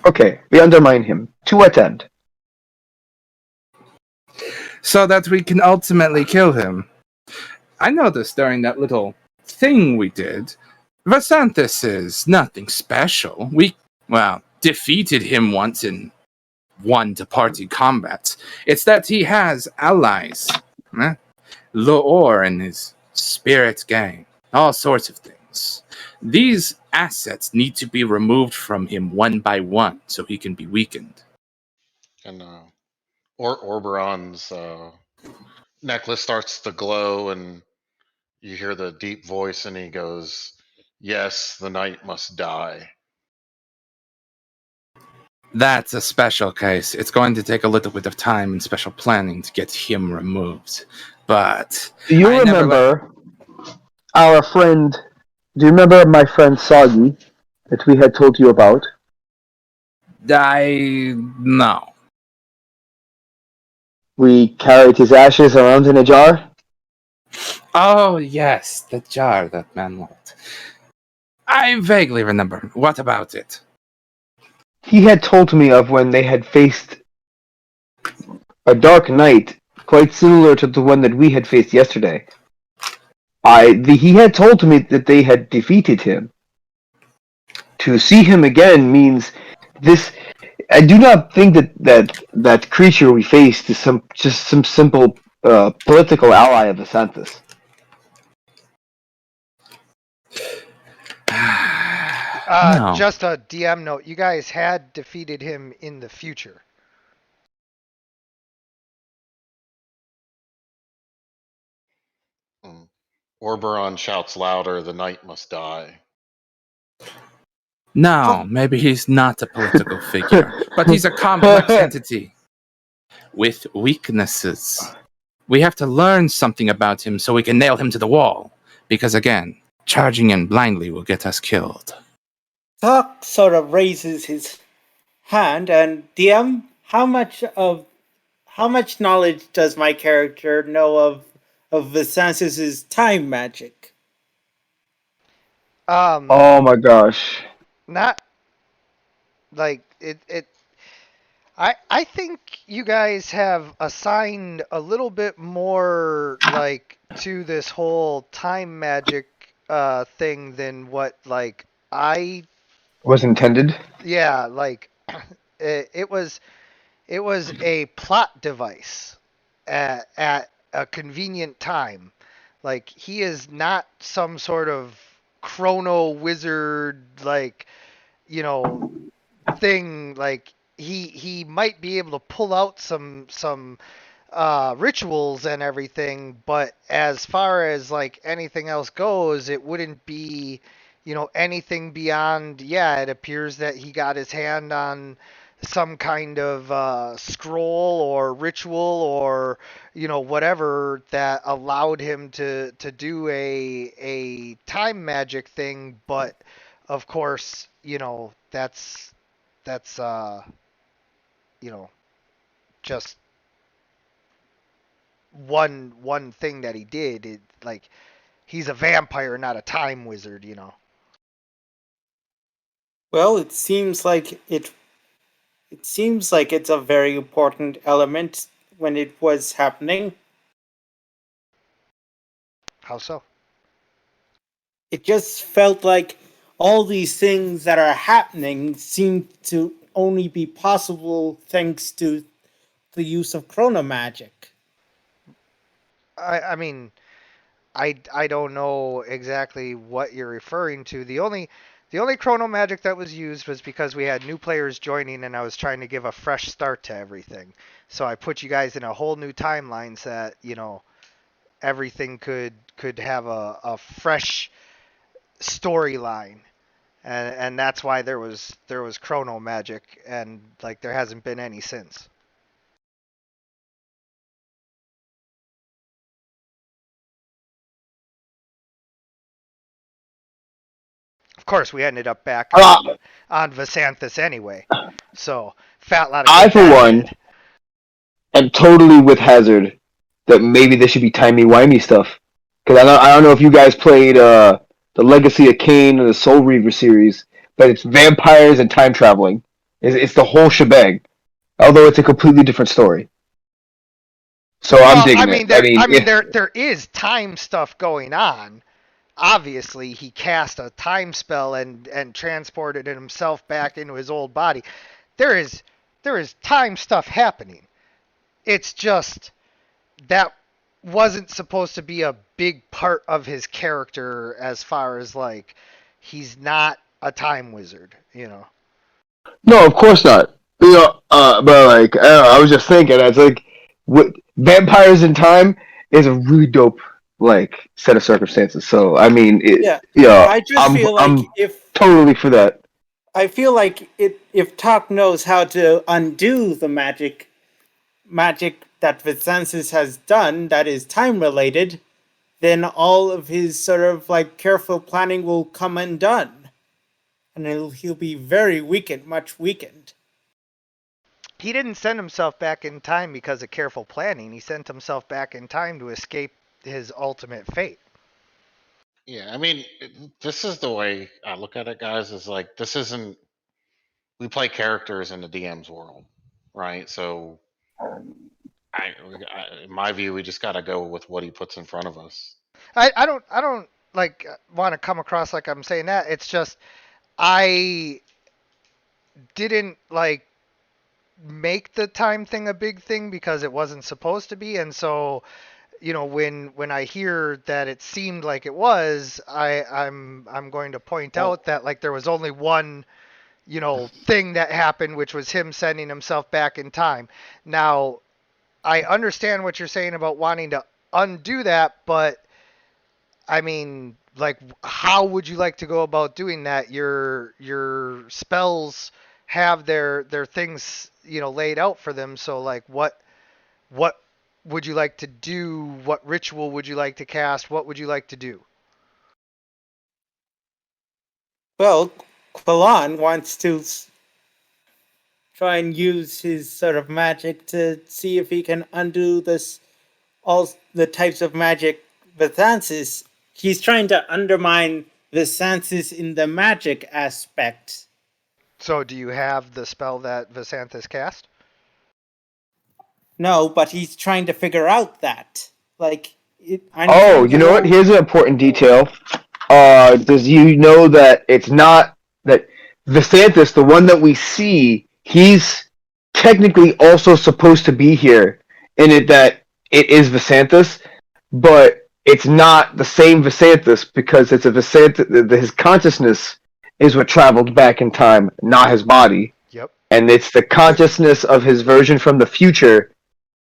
Okay, we undermine him. To what end? So that we can ultimately kill him. I noticed during that little thing we did, Vasanthus is nothing special. We, defeated him once in one-to-party combat. It's that he has allies. Loor and his spirit gang. All sorts of things. These assets need to be removed from him one by one so he can be weakened. And Orberon's necklace starts to glow, and you hear the deep voice, and he goes, "Yes, the knight must die." That's a special case. It's going to take a little bit of time and special planning to get him removed. But Do you I never remember our friend? Do you remember my friend Soggy that we had told you about? No. We carried his ashes around in a jar. Oh, yes, the jar that man left. I vaguely remember. What about it? He had told me of when they had faced a dark night, quite similar to the one that we had faced yesterday. He had told me that they had defeated him. To see him again means this. I do not think that creature we faced is some simple political ally of Vasanthus. No. Just a DM note. You guys had defeated him in the future. Orberon shouts louder, "The knight must die." No, maybe he's not a political figure, but he's a complex entity with weaknesses. We have to learn something about him so we can nail him to the wall. Because again, charging in blindly will get us killed. Talk sort of raises his hand, and DM, how much knowledge does my character know of Vasanthus's time magic? Oh my gosh. Not like it. I think you guys have assigned a little bit more to this whole time magic thing than what I Was intended. yeah it was a plot device at a convenient time. Like, he is not some sort of chrono wizard, thing, like he might be able to pull out some rituals and everything, but as far as like anything else goes, it wouldn't be, anything beyond, yeah, it appears that he got his hand on some kind of scroll or ritual or whatever that allowed him to do a time magic thing, but of course, that's just one thing that he did. Like, he's a vampire, not a time wizard. Well, it seems like it's a very important element when it was happening. How so? It just felt like all these things that are happening seem to only be possible thanks to the use of chrono magic. I mean, I don't know exactly what you're referring to. The only chrono magic that was used was because we had new players joining and I was trying to give a fresh start to everything. So I put you guys in a whole new timeline so that, everything could have a fresh storyline. And that's why there was chrono magic, and like there hasn't been any since. Of course, we ended up back on Vasanthus anyway. So, fat lot of I, for one, am totally with Hazard that maybe there should be timey-wimey stuff. Because I don't know if you guys played the Legacy of Kain or the Soul Reaver series, but it's vampires and time traveling. It's the whole shebang. Although it's a completely different story. So I'm digging it. There is time stuff going on. Obviously, he cast a time spell and transported himself back into his old body. There is time stuff happening. It's just that wasn't supposed to be a big part of his character, as far as like he's not a time wizard. No, of course not. But like I was just thinking, it's like vampires in time is a really dope like set of circumstances. So I mean, I just feel like I'm if totally for that. I feel like if Talk knows how to undo the magic that Vicensis has done that is time related, then all of his sort of like careful planning will come undone, and he'll be very weakened, much weakened. He didn't send himself back in time because of careful planning. He sent himself back in time to escape his ultimate fate. Yeah, I mean, this is the way I look at it, guys. Is like this isn't. We play characters in the DM's world, right? So, in my view, we just got to go with what he puts in front of us. I don't like want to come across like I'm saying that. It's just I didn't like make the time thing a big thing because it wasn't supposed to be, and so when I hear that it seemed like it was, I'm going to point out that like there was only one thing that happened, which was him sending himself back in time. Now, I understand what you're saying about wanting to undo that, but I mean, like, how would you like to go about doing that? Your spells have their things laid out for them. So like, what would you like to do? What ritual would you like to cast? What would you like to do? Well, Quillan wants to try and use his sort of magic to see if he can undo all the types of magic Vicensis. He's trying to undermine Vicensis in the magic aspect. So do you have the spell that Vasanthus cast? No, but he's trying to figure out that. Like, you know what? Here's an important detail. Does you know that it's not that Vasanthus, the one that we see, he's technically also supposed to be here in it that it is Vasanthus, but it's not the same Vasanthus because it's a Vasanthus. His consciousness is what traveled back in time, not his body. and it's the consciousness of his version from the future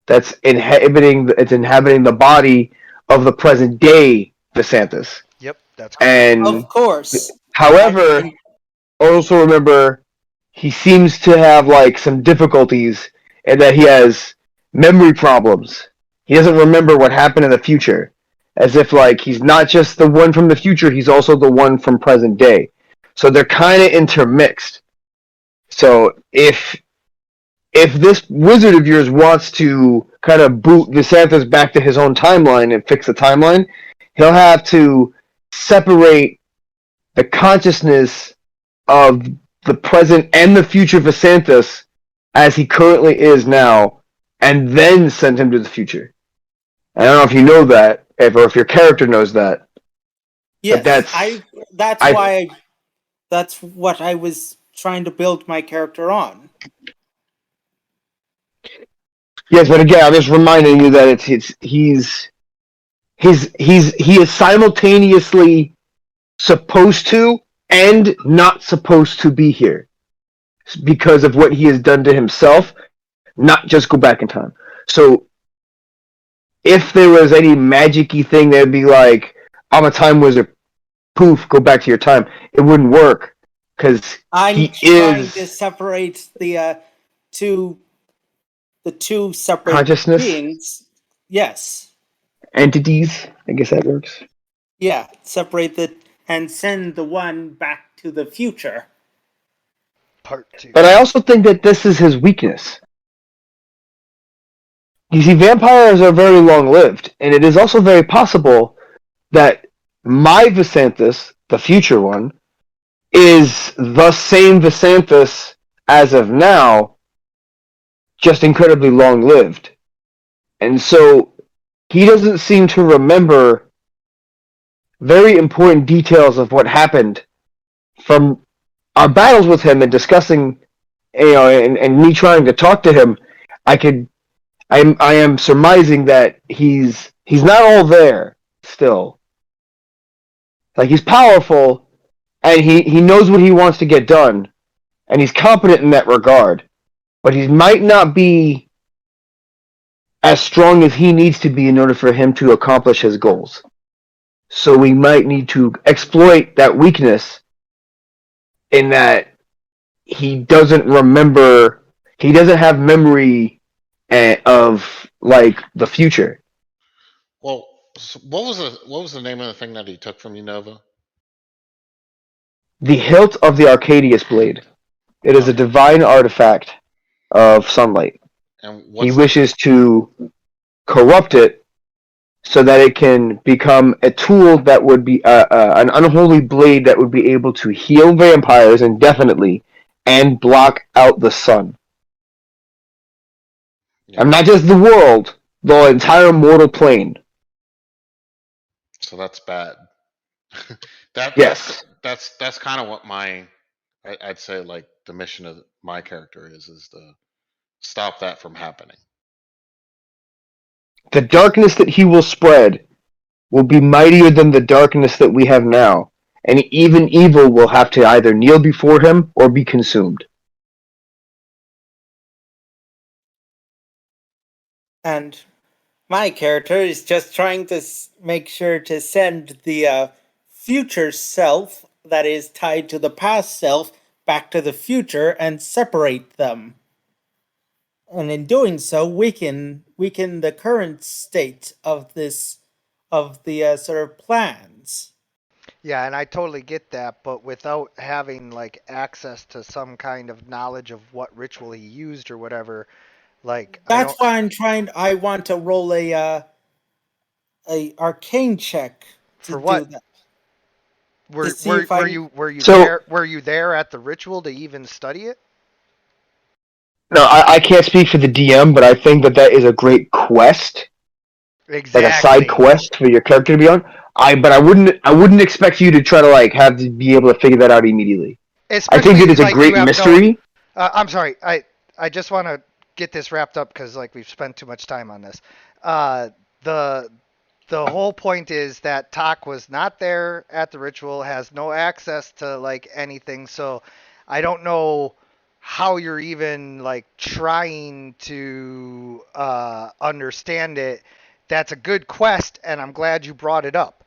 that's inhabiting the body of the present day Visanthus. Yep, that's correct. And Of course. however, And- also remember he seems to have like some difficulties and that he has memory problems. He doesn't remember what happened in the future. As if like he's not just the one from the future, he's also the one from present day. So they're kind of intermixed. So if this wizard of yours wants to kind of boot Visanthus back to his own timeline and fix the timeline, he'll have to separate the consciousness of the present and the future Visanthus as he currently is now, and then send him to the future. I don't know if you know that, or if your character knows that. Yes, that's- that's what I was trying to build my character on. Yes, but again, I'm just reminding you that he is simultaneously supposed to and not supposed to be here because of what he has done to himself, not just go back in time. So if there was any magic-y thing that would be like, I'm a time wizard, poof, go back to your time, it wouldn't work because I'm he trying is to separate the two separate consciousness beings. Yes. entities. I guess that works. Yeah. Separate the and send the one back to the future. Part 2. But I also think that this is his weakness. You see, vampires are very long-lived, and it is also very possible that my Visanthus, the future one, is the same Visanthus as of now, just incredibly long-lived. And so he doesn't seem to remember very important details of what happened from our battles with him and discussing, and me trying to talk to him. I am surmising that he's not all there still. Like, he's powerful, and he knows what he wants to get done, and he's competent in that regard, but he might not be as strong as he needs to be in order for him to accomplish his goals. So we might need to exploit that weakness in that he doesn't have memory of like the future. Well, so what was the name of the thing that he took from you, Nova? The hilt of the Arcadius blade. It is a divine artifact of sunlight. And He what's wishes to corrupt it so that it can become a tool that would be an unholy blade that would be able to heal vampires indefinitely and block out the sun. yeah, And not just the world, the entire mortal plane. so that's bad. that Yes. that's kind of what I'd say like the mission of my character is to stop that from happening. The darkness that he will spread will be mightier than the darkness that we have now, and even evil will have to either kneel before him or be consumed. And my character is just trying to make sure to send the future self that is tied to the past self back to the future and separate them. And in doing so, weaken the current state of the sort of plans. Yeah, and I totally get that, but without having like access to some kind of knowledge of what ritual he used or whatever, like That's why I want to roll a arcane check to For what? do that. were see if I- were you there at the ritual to even study it? No, I can't speak for the DM, but I think that is a great quest, Exactly. like a side quest for your character to be on. But I wouldn't expect you to try to like have to be able to figure that out immediately. I think it is a great mystery. I'm sorry. I just want to get this wrapped up because like we've spent too much time on this. The whole point is that Tak was not there at the ritual, has no access to like anything, so I don't know how you're even like trying to understand it. That's a good quest, and I'm glad you brought it up.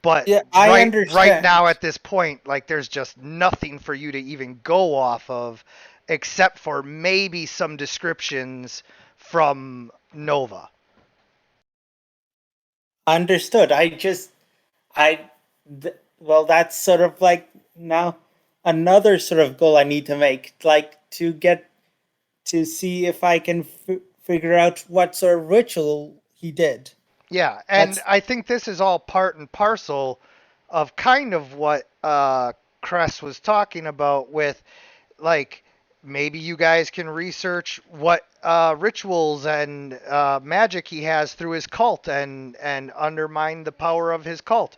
But Yeah, I right now understand. at this point, like there's just nothing for you to even go off of, except for maybe some descriptions from Nova. Understood. I, well, that's sort of like now another sort of goal I need to make, like to get to see if I can figure out what sort of ritual he did. Yeah, and That's I think this is all part and parcel of kind of what Cress was talking about with like maybe you guys can research what rituals and magic he has through his cult and undermine the power of his cult.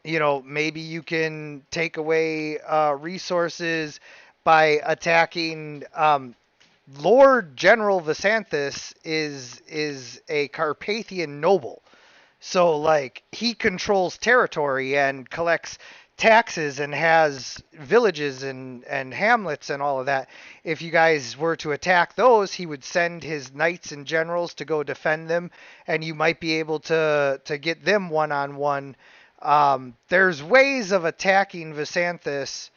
You know, maybe you can take away resources by attacking Lord General Visanthus is a Carpathian noble. So like he controls territory and collects taxes and has villages and hamlets and all of that. If you guys were to attack those, he would send his knights and generals to go defend them, and you might be able to get them one on one. There's ways of attacking Visanthus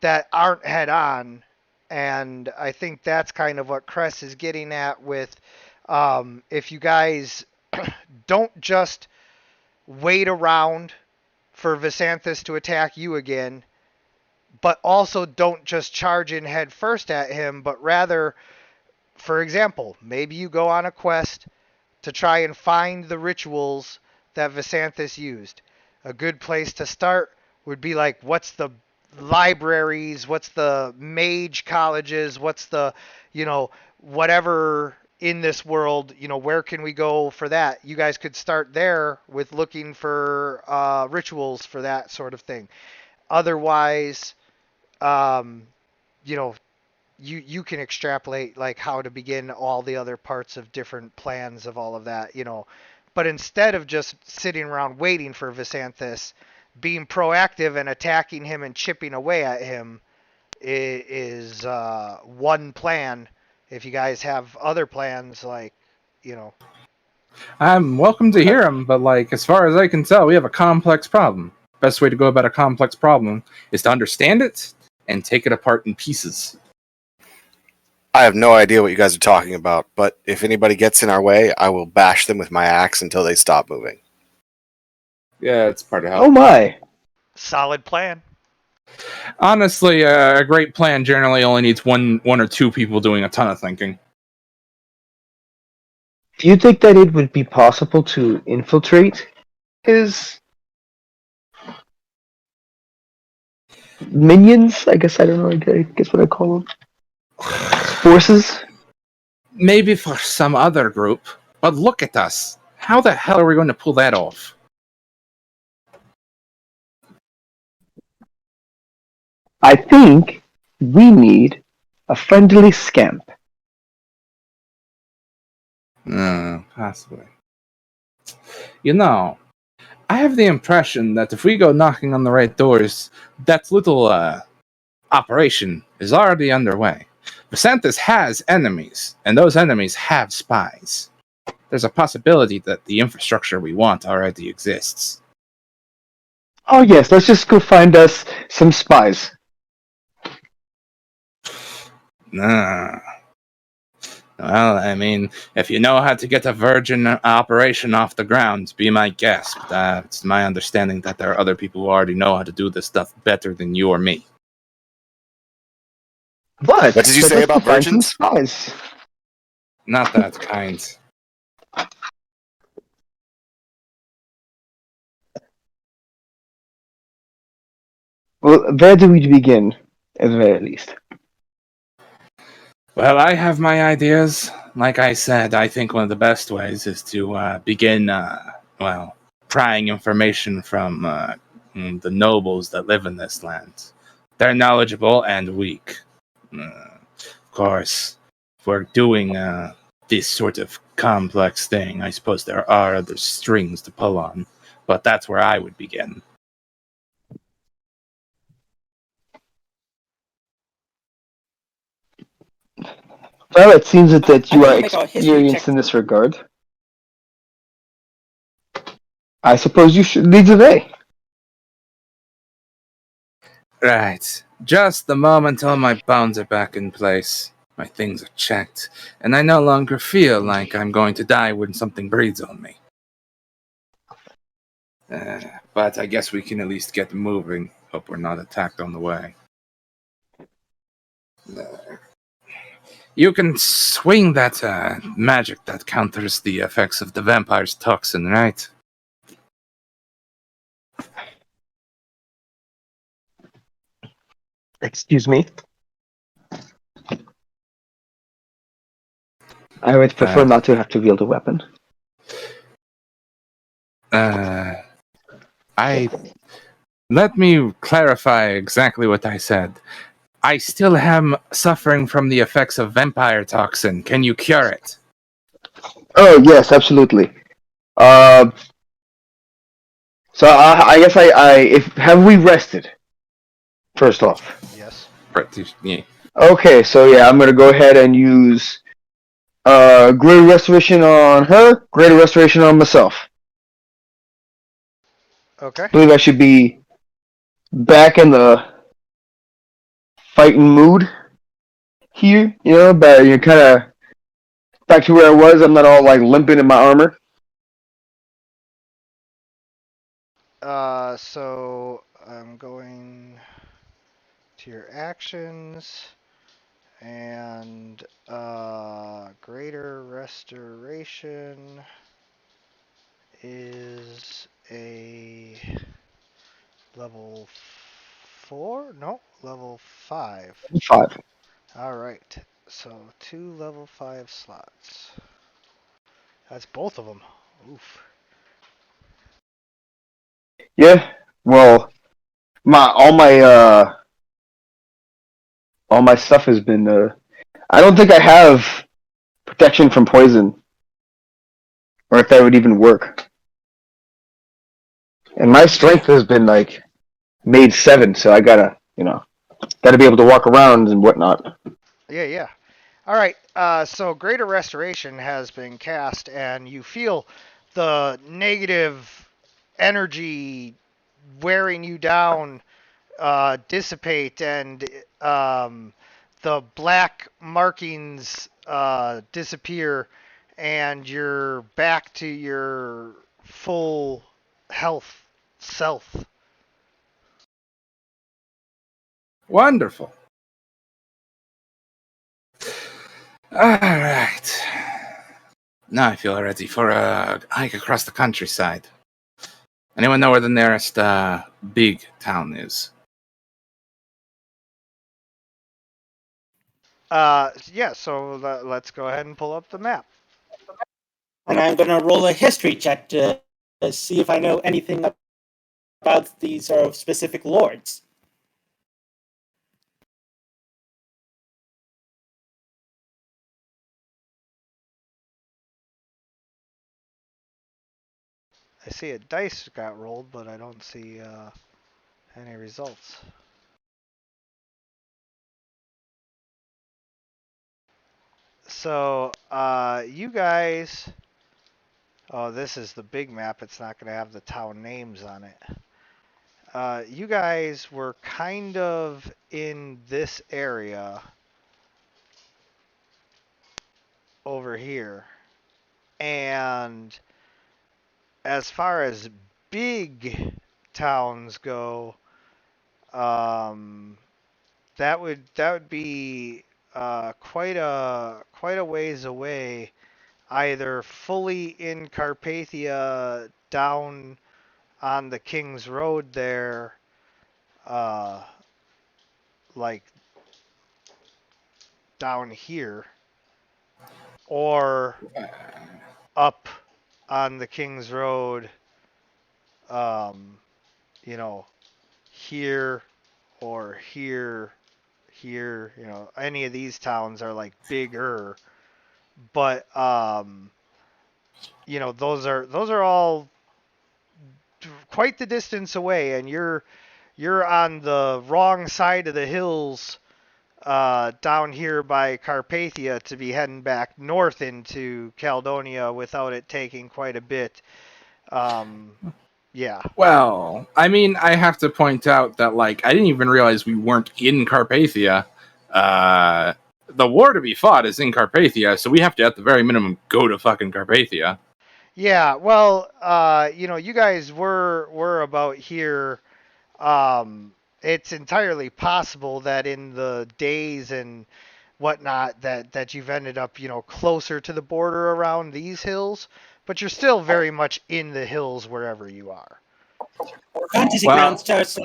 that aren't head on, and I think that's kind of what Cress is getting at with if you guys don't just wait around for Visanthus to attack you again, but also don't just charge in head first at him, but rather, for example, maybe you go on a quest to try and find the rituals that Visanthus used. A good place to start would be like, what's the libraries, what's the mage colleges, what's the, whatever in this world, where can we go for that? You guys could start there with looking for rituals for that sort of thing. Otherwise, um, you know, you can extrapolate like how to begin all the other parts of different plans of all of that. But instead of just sitting around waiting for Visanthus, being proactive and attacking him and chipping away at him is one plan. If you guys have other plans, like, you know, I'm welcome to hear them, but like as far as I can tell, we have a complex problem. Best way to go about a complex problem is to understand it and take it apart in pieces. I have no idea what you guys are talking about, but if anybody gets in our way, I will bash them with my axe until they stop moving. Yeah, it's part of how. Oh my! solid plan. Honestly, a great plan generally only needs one or two people doing a ton of thinking. Do you think that it would be possible to infiltrate his minions? I guess I don't know. I guess what I call them. Forces. Maybe for some other group, but look at us. How the hell are we going to pull that off? I think we need a friendly scamp. Possibly. I have the impression that if we go knocking on the right doors, that little operation is already underway. Visanthus has enemies, and those enemies have spies. There's a possibility that the infrastructure we want already exists. Oh yes, let's just go find us some spies. Nah. Well, I mean, if you know how to get a virgin operation off the ground, be my guest. But it's my understanding that there are other people who already know how to do this stuff better than you or me. But What did you let's say go about find some virgins? spies. Not that kind. Well, where do we begin, at the very least? Well, I have my ideas. Like I said, I think one of the best ways is to begin, prying information from the nobles that live in this land. They're knowledgeable and weak. Of course, if we're doing this sort of complex thing, I suppose there are other strings to pull on, but that's where I would begin. Well, it seems that you I'm are gonna make a history experienced check. in this regard. I suppose you should lead the way. Right. Just the moment all my bones are back in place, my things are checked, and I no longer feel like I'm going to die when something breathes on me. But I guess we can at least get moving. Hope we're not attacked on the way. You can swing that magic that counters the effects of the vampire's toxin, right? Excuse me. I would prefer not to have to wield a weapon. Let me clarify exactly what I said. I still am suffering from the effects of vampire toxin. Can you cure it? Oh yes, absolutely. So I guess if have we rested? First off. Yes. Yeah. Okay, so yeah, I'm gonna go ahead and use greater restoration on her, greater restoration on myself. Okay. I believe I should be back in the fighting mood here, but you're kind of back to where I was. I'm not all like limping in my armor. So I'm going to your actions and greater restoration is a level 4? No, level 5. 5. All right. So 2 level 5 slots. That's both of them. Oof. Yeah. Well, all my stuff has been. I don't think I have protection from poison, or if that would even work. And my strength has been like made 7, so I gotta be able to walk around and whatnot. Yeah. All right. So greater restoration has been cast, and you feel the negative energy wearing you down dissipate, and the black markings disappear, and you're back to your full health self. Wonderful. Alright. Now I feel ready for a hike across the countryside. Anyone know where the nearest big town is? Yeah, so let's go ahead and pull up the map. And I'm gonna roll a history check to see if I know anything about these sort of specific lords. I see a dice got rolled, but I don't see any results. So, you guys... Oh, this is the big map. It's not going to have the town names on it. You guys were kind of in this area over here. And as far as big towns go, that would be quite a ways away, either fully in Carpathia down on the King's Road there, like down here, or up on the King's Road, um, here or here, any of these towns are like bigger, but those are all quite the distance away, and you're on the wrong side of the hills down here by Carpathia to be heading back north into Caledonia without it taking quite a bit. Yeah. Well, I mean, I have to point out that, like, I didn't even realize we weren't in Carpathia. The war to be fought is in Carpathia, so we have to, at the very minimum, go to fucking Carpathia. Yeah, well, you guys were about here. It's entirely possible that in the days and whatnot that you've ended up, closer to the border around these hills, but you're still very much in the hills wherever you are. Fantasy Well- Grounds starts.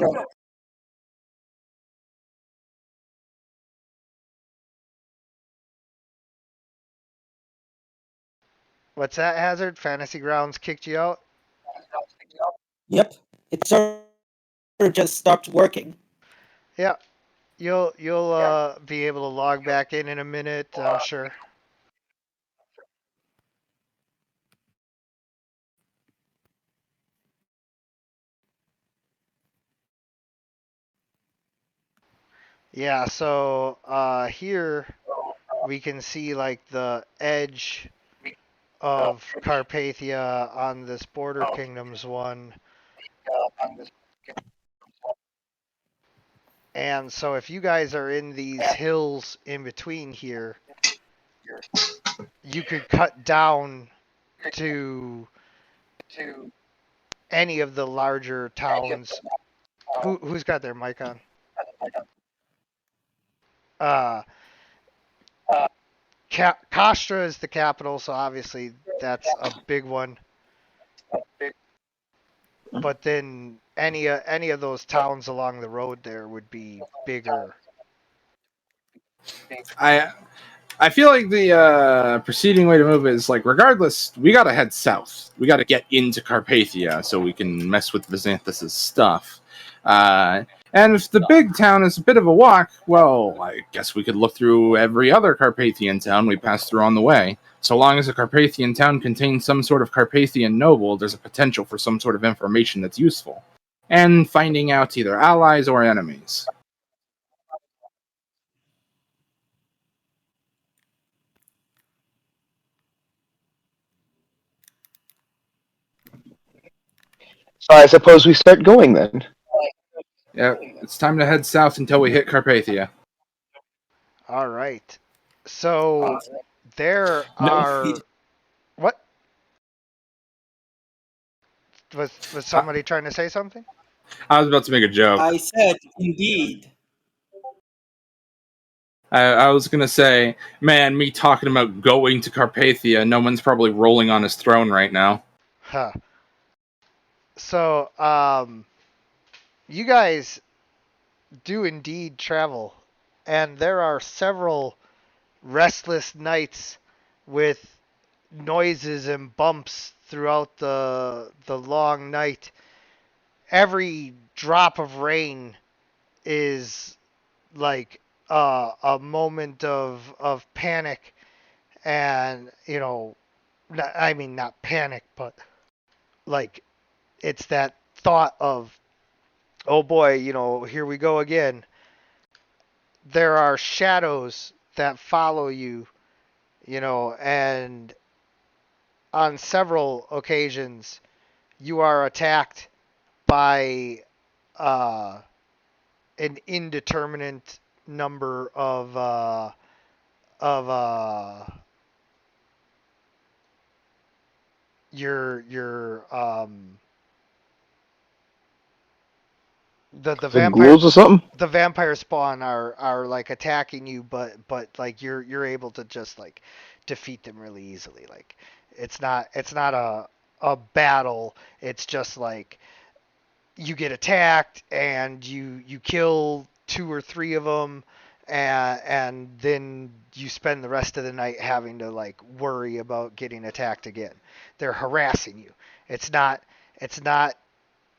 What's that, Hazard? Fantasy Grounds kicked you out? Yep, it sort of just stopped working. Yeah. You'll be able to log back in a minute, I'm sure. Yeah, so here we can see like the edge of Carpathia on this Border Kingdoms one. And so if you guys are in these hills in between here, you could cut down to any of the larger towns. Who's got their mic on? Kastra is the capital, so obviously that's a big one. But then any of those towns along the road there would be bigger. I feel like the preceding way to move is, like, regardless, we gotta head south. We gotta get into Carpathia so we can mess with Byzanthus' stuff. And if the big town is a bit of a walk, well, I guess we could look through every other Carpathian town we pass through on the way. So long as a Carpathian town contains some sort of Carpathian noble, there's a potential for some sort of information that's useful. And finding out either allies or enemies. So I suppose we start going then. Yeah, it's time to head south until we hit Carpathia. All right. So there No, are he- what? Was somebody trying to say something? I was about to make a joke. I said indeed. I was gonna say, man, me talking about going to Carpathia, no one's probably rolling on his throne right now. Huh. So, you guys do indeed travel, and there are several restless nights with noises and bumps throughout the long night. Every drop of rain is like a moment of panic, and I mean not panic, but like it's that thought of, oh boy, here we go again. There are shadows that follow you, and on several occasions you are attacked by an indeterminate number of your the Some vampire ghouls or something? the vampire spawn are like attacking you, but like you're able to just like defeat them really easily. Like it's not a battle. It's just like you get attacked and you kill 2 or 3 of them, and then you spend the rest of the night having to like worry about getting attacked again. They're harassing you. It's not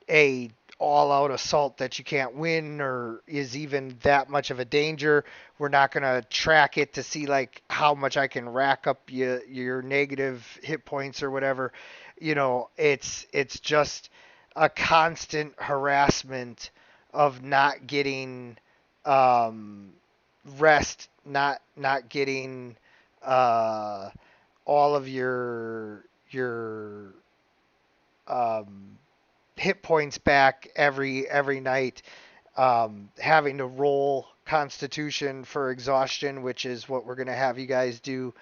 a all out assault that you can't win or is even that much of a danger. We're not going to track it to see like how much I can rack up your negative hit points or whatever. It's just a constant harassment of not getting rest, not getting all of your hit points back every night, having to roll Constitution for exhaustion, which is what we're gonna have you guys do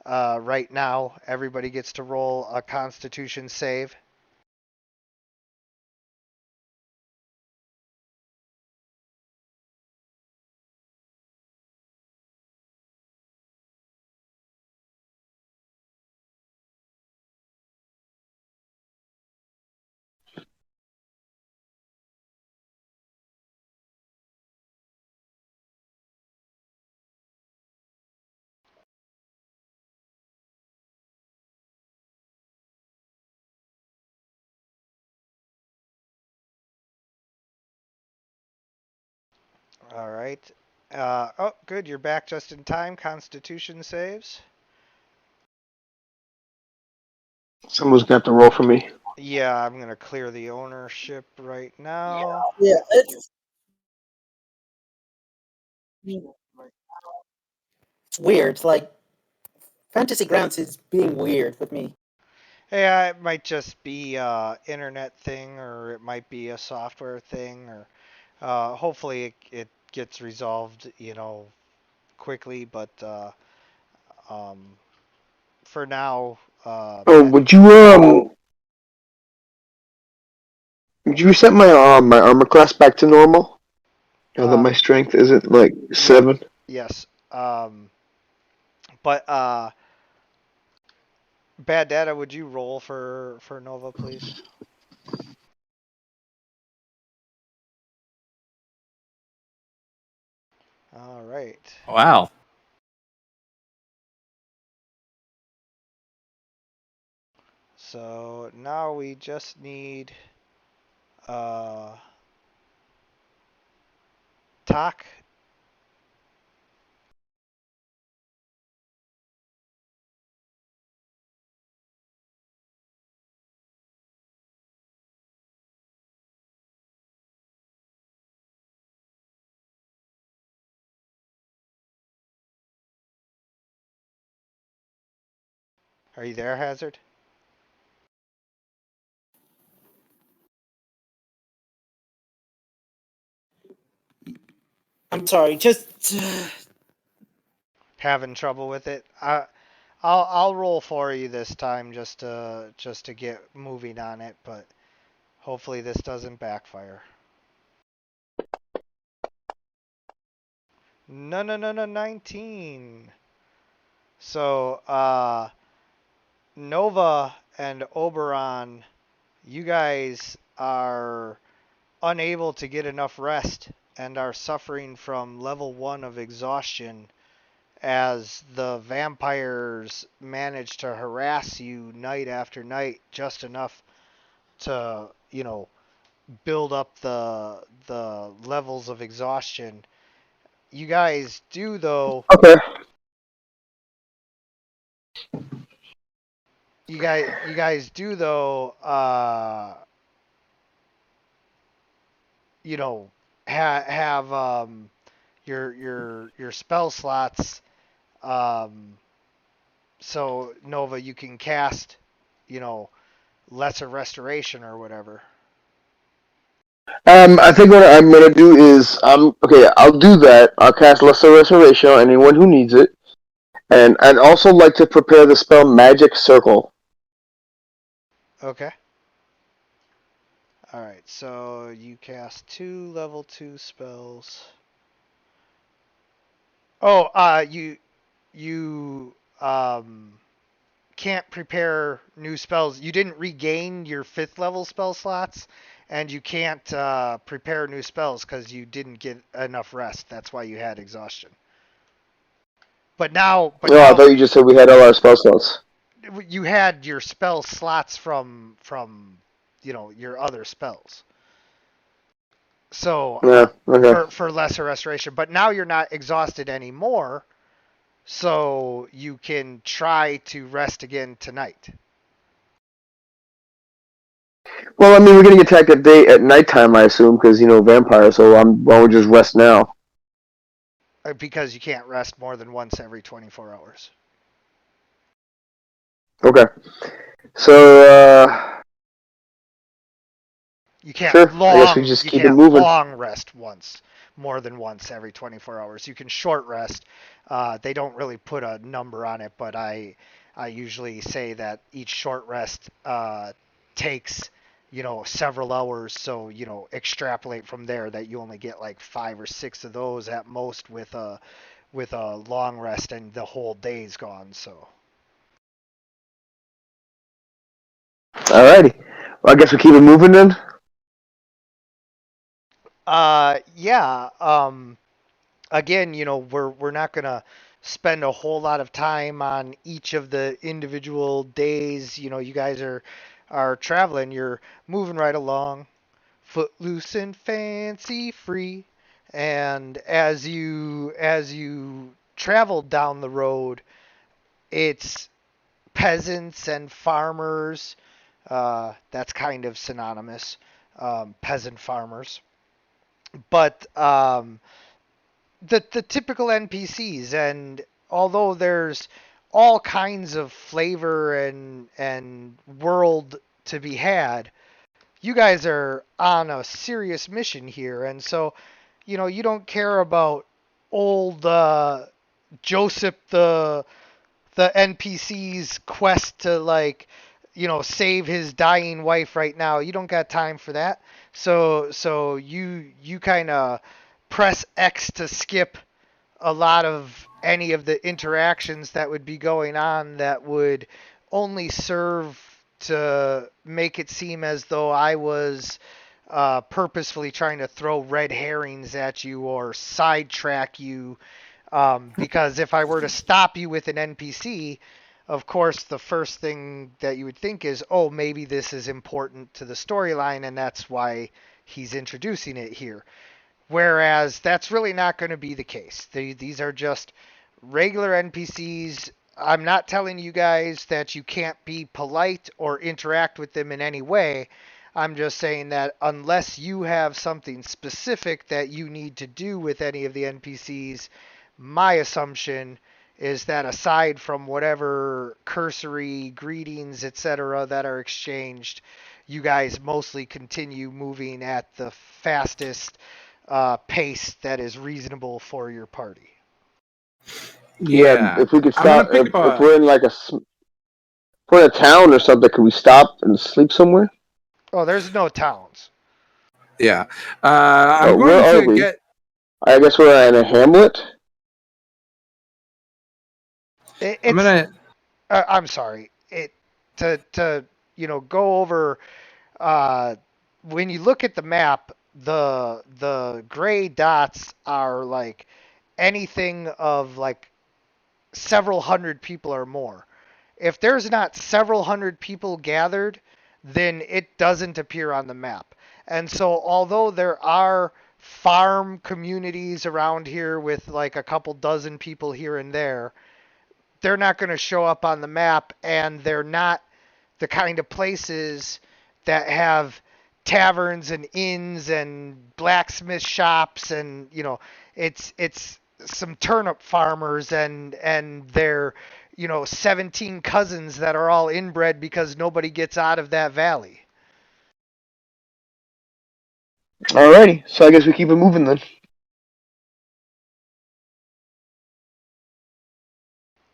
right now. Everybody gets to roll a Constitution save. All right. Oh, good. You're back just in time. Constitution saves. Someone's got to roll for me. Yeah, I'm gonna clear the ownership right now. Yeah, it's weird. It's like Fantasy Grounds is being weird with me. Yeah, it might just be internet thing, or it might be a software thing, or hopefully it gets resolved, quickly. But um, for now, Oh, would you reset my armor class back to normal? Now that my strength isn't like 7. yes. But Bad Data, would you roll for Nova, please? All right. Wow. So now we just need Tak. Are you there, Hazard? I'm sorry, just Having trouble with it? I'll roll for you this time just to get moving on it, but hopefully this doesn't backfire. No, 19. So Nova and Oberon, you guys are unable to get enough rest and are suffering from level 1 of exhaustion as the vampires manage to harass you night after night just enough to, build up the levels of exhaustion. You guys do though. Okay. You guys do though. Have your spell slots. So Nova, you can cast, lesser restoration or whatever. I think what I'm gonna do is okay. I'll do that. I'll cast Lesser Restoration on anyone who needs it, and I'd also like to prepare the spell Magic Circle. Okay. All right. So you cast 2 level 2 spells. Oh, you can't prepare new spells. You didn't regain your 5th level spell slots, and you can't prepare new spells because you didn't get enough rest. That's why you had exhaustion. But now, I thought you just said we had all our spell slots. You had your spell slots from your other spells. So Yeah. Okay. for lesser restoration, but now you're not exhausted anymore, so you can try to rest again tonight. Well, I mean, we're getting attacked at nighttime, I assume, because vampires. So why don't we just rest now? because you can't rest more than once every 24 hours. Okay. So, You can't sure. I guess we long just you keep it can't moving. long rest more than once every 24 hours. You can short rest. They don't really put a number on it, but I usually say that each short rest takes several hours. So extrapolate from there that you only get like 5 or 6 of those at most with a long rest, and the whole day's gone. So. Alrighty. Well, I guess we keep it moving then. Yeah. Again, we're not gonna spend a whole lot of time on each of the individual days. You guys are traveling. You're moving right along, footloose and fancy free. And as you travel down the road, it's peasants and farmers. That's kind of synonymous. Peasant farmers, but the typical NPCs, and although there's all kinds of flavor and world to be had, you guys are on a serious mission here, and so you don't care about old Joseph the NPC's quest to save his dying wife right now. You don't got time for that. So you kind of press X to skip a lot of any of the interactions that would be going on that would only serve to make it seem as though I was purposefully trying to throw red herrings at you or sidetrack you. Because if I were to stop you with an NPC, of course, the first thing that you would think is, oh, maybe this is important to the storyline, and that's why he's introducing it here. Whereas that's really not going to be the case. These are just regular NPCs. I'm not telling you guys that you can't be polite or interact with them in any way. I'm just saying that unless you have something specific that you need to do with any of the NPCs, my assumption is that aside from whatever cursory greetings, etc., that are exchanged, you guys mostly continue moving at the fastest pace that is reasonable for your party. Yeah. If we could I'm gonna stop, pick if up we're in like if we're in a town or something, could we stop and sleep somewhere? Oh, there's no towns. yeah. I'm Where going are to we? get. I guess we're in a hamlet. I'm It's. gonna. I'm sorry. To go over. Uh, when you look at the map, the gray dots are like anything of like several hundred people or more. If there's not several hundred people gathered, then it doesn't appear on the map. And so, although there are farm communities around here with like a couple dozen people here and there, they're not going to show up on the map, and they're not the kind of places that have taverns and inns and blacksmith shops, and it's some turnip farmers and their 17 cousins that are all inbred because nobody gets out of that valley. Alrighty. So I guess we keep it moving then.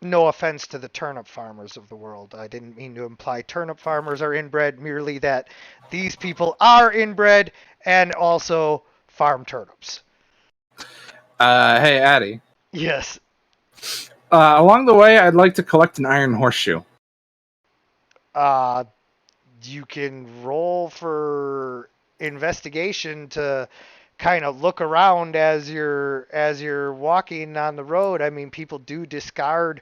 No offense to the turnip farmers of the world. I didn't mean to imply turnip farmers are inbred, merely that these people are inbred and also farm turnips. Hey, Addy. Yes. Along the way, I'd like to collect an iron horseshoe. You can roll for investigation to kind of look around as you're walking on the road. I mean, people do discard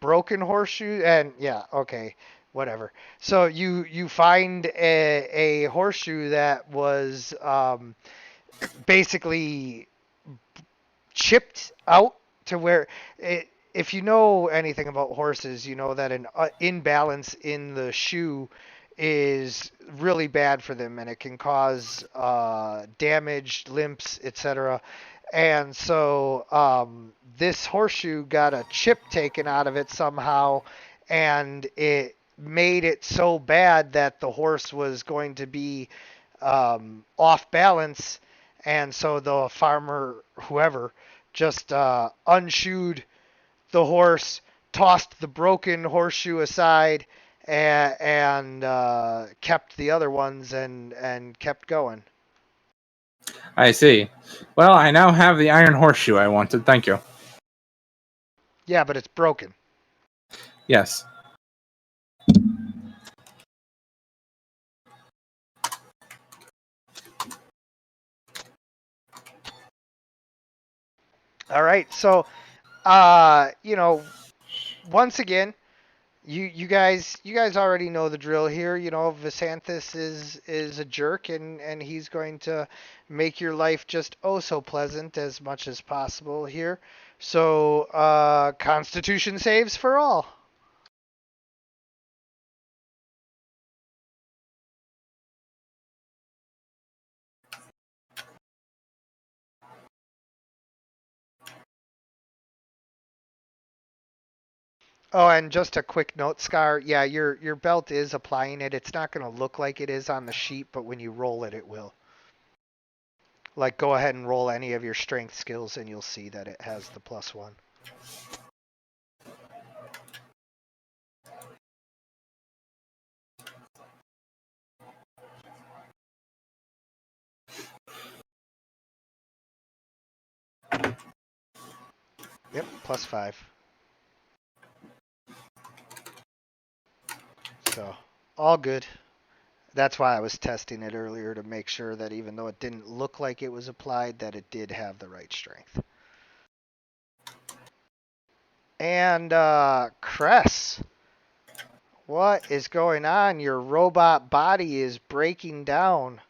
broken horseshoes, and yeah, okay, whatever. So you find a horseshoe that was basically chipped out to where if you know anything about horses, you know that an imbalance in the shoe is really bad for them, and it can cause damage, limps, etc. And so this horseshoe got a chip taken out of it somehow, and it made it so bad that the horse was going to be off balance, and so the farmer, whoever, just unshoed the horse, tossed the broken horseshoe aside, and kept the other ones and kept going. I see. Well, I now have the iron horseshoe I wanted. Thank you. Yeah, but it's broken. Yes. All right, so you know, once again, you guys already know the drill here. You know, Visanthus is a jerk, and he's going to make your life just oh so pleasant as much as possible here. So Constitution saves for all. Oh, and just a quick note, Scar. Yeah, your belt is applying it. It's not going to look like it is on the sheet, but when you roll it, it will. Like, go ahead and roll any of your strength skills, and you'll see that it has the +1. Yep, +5. So, all good. That's why I was testing it earlier to make sure that even though it didn't look like it was applied, that it did have the right strength. And Cress, what is going on? Your robot body is breaking down.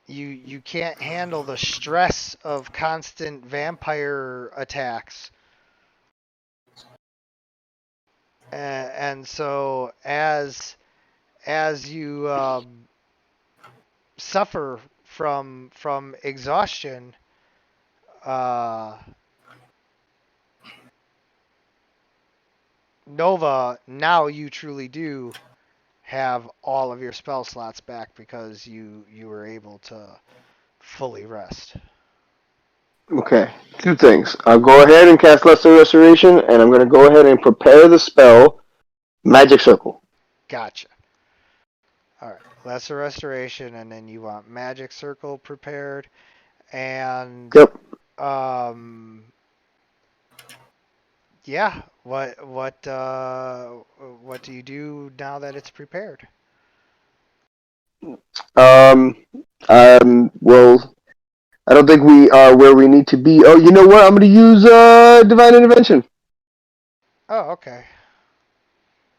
You can't handle the stress of constant vampire attacks. And so as you suffer from exhaustion, Nova, now you truly do have all of your spell slots back because you were able to fully rest. Okay, two things. I'll go ahead and cast Lesser Restoration, and I'm going to go ahead and prepare the spell Magic Circle. Gotcha. All right, Lesser Restoration, and then you want Magic Circle prepared, and Yep. Yeah. What do you do now that it's prepared? Well, I don't think we are where we need to be. Oh, you know what? I'm going to use Divine Intervention. Oh, okay.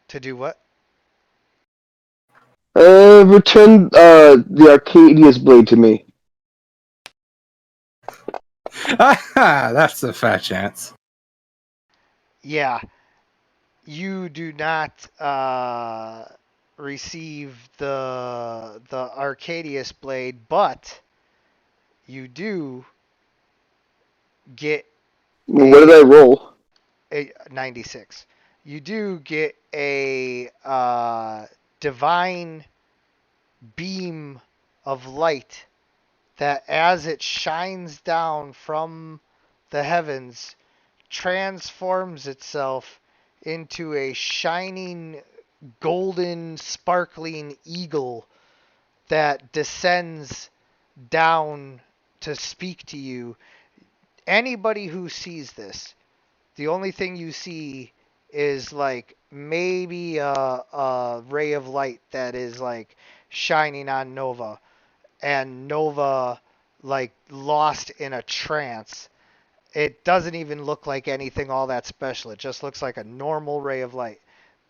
To do what? Return the Arcadius blade to me. That's a fat chance. Yeah. You do not receive the Arcadius blade, but you do get What did I roll? a 96. You do get a divine beam of light that, as it shines down from the heavens, transforms itself into a shining, golden, sparkling eagle that descends down to speak to you. Anybody who sees this, the only thing you see is like maybe a ray of light that is like shining on Nova, and Nova like lost in a trance. It doesn't even look like anything all that special. It just looks like a normal ray of light.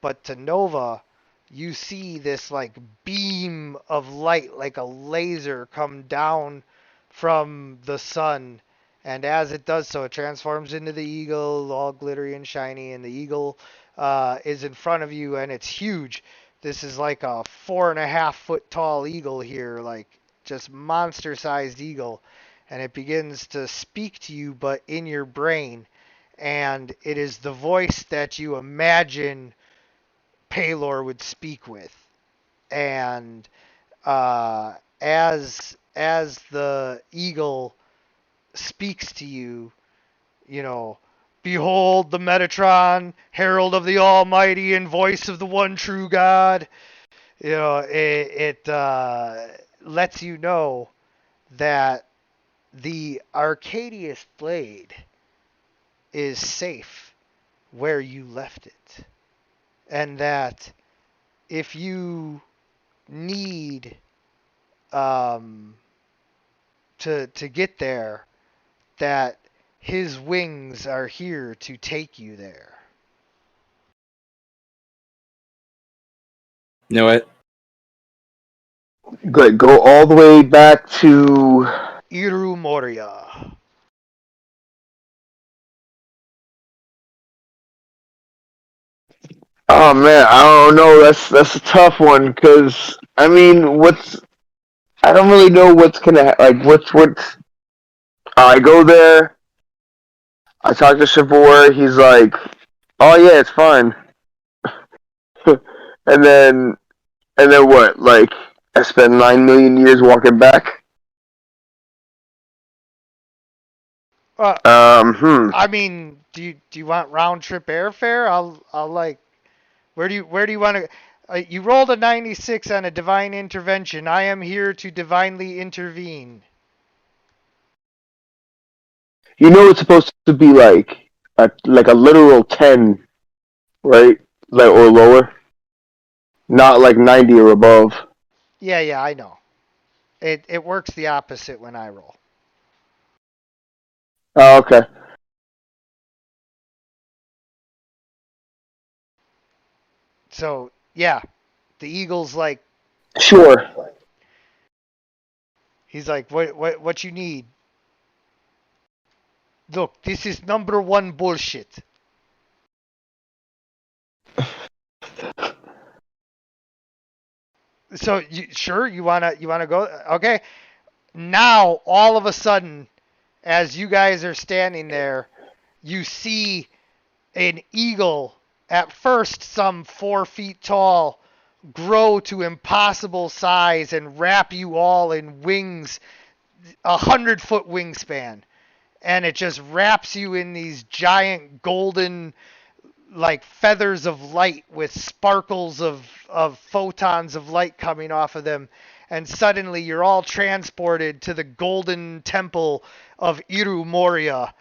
But to Nova, you see this like beam of light, like a laser, come down from the sun. And as it does so, it transforms into the eagle, all glittery and shiny. And the eagle is in front of you, and it's huge This is like a 4.5 foot tall eagle here, like just monster sized eagle. And it begins to speak to you, but in your brain. And it is the voice that you imagine Paylor would speak with. And as the eagle speaks to you, you know, behold the Metatron, herald of the Almighty and voice of the one true God. You know, it lets you know that the Arcadius blade is safe where you left it, and that if you need to get there, that his wings are here to take you there. Knew it. Good. Go all the way back to. Iru Moria. Oh man, I don't know. That's a tough one because I mean, I don't really know what's gonna like. What's I go there. I talk to Shavor. He's like, "Oh yeah, it's fine." and then and then what? Like I spent 9 million years walking back. I mean, do you want round trip airfare? I'll like, where do you want to? You rolled a 96 on a divine intervention. I am here to divinely intervene. You know it's supposed to be like a literal 10, right? Like or lower, not like 90 or above. Yeah, I know. It works the opposite when I roll. Oh, okay. So yeah, the Eagle's like, Sure. he's like, what you need? Look, this is number one bullshit. So you wanna go? Okay. Now all of a sudden, as you guys are standing there, you see an eagle, at first some 4 feet tall, grow to impossible size and wrap you all in wings, 100-foot wingspan, and it just wraps you in these giant golden like feathers of light with sparkles of photons of light coming off of them, and suddenly you're all transported to the golden temple of Iru Moria.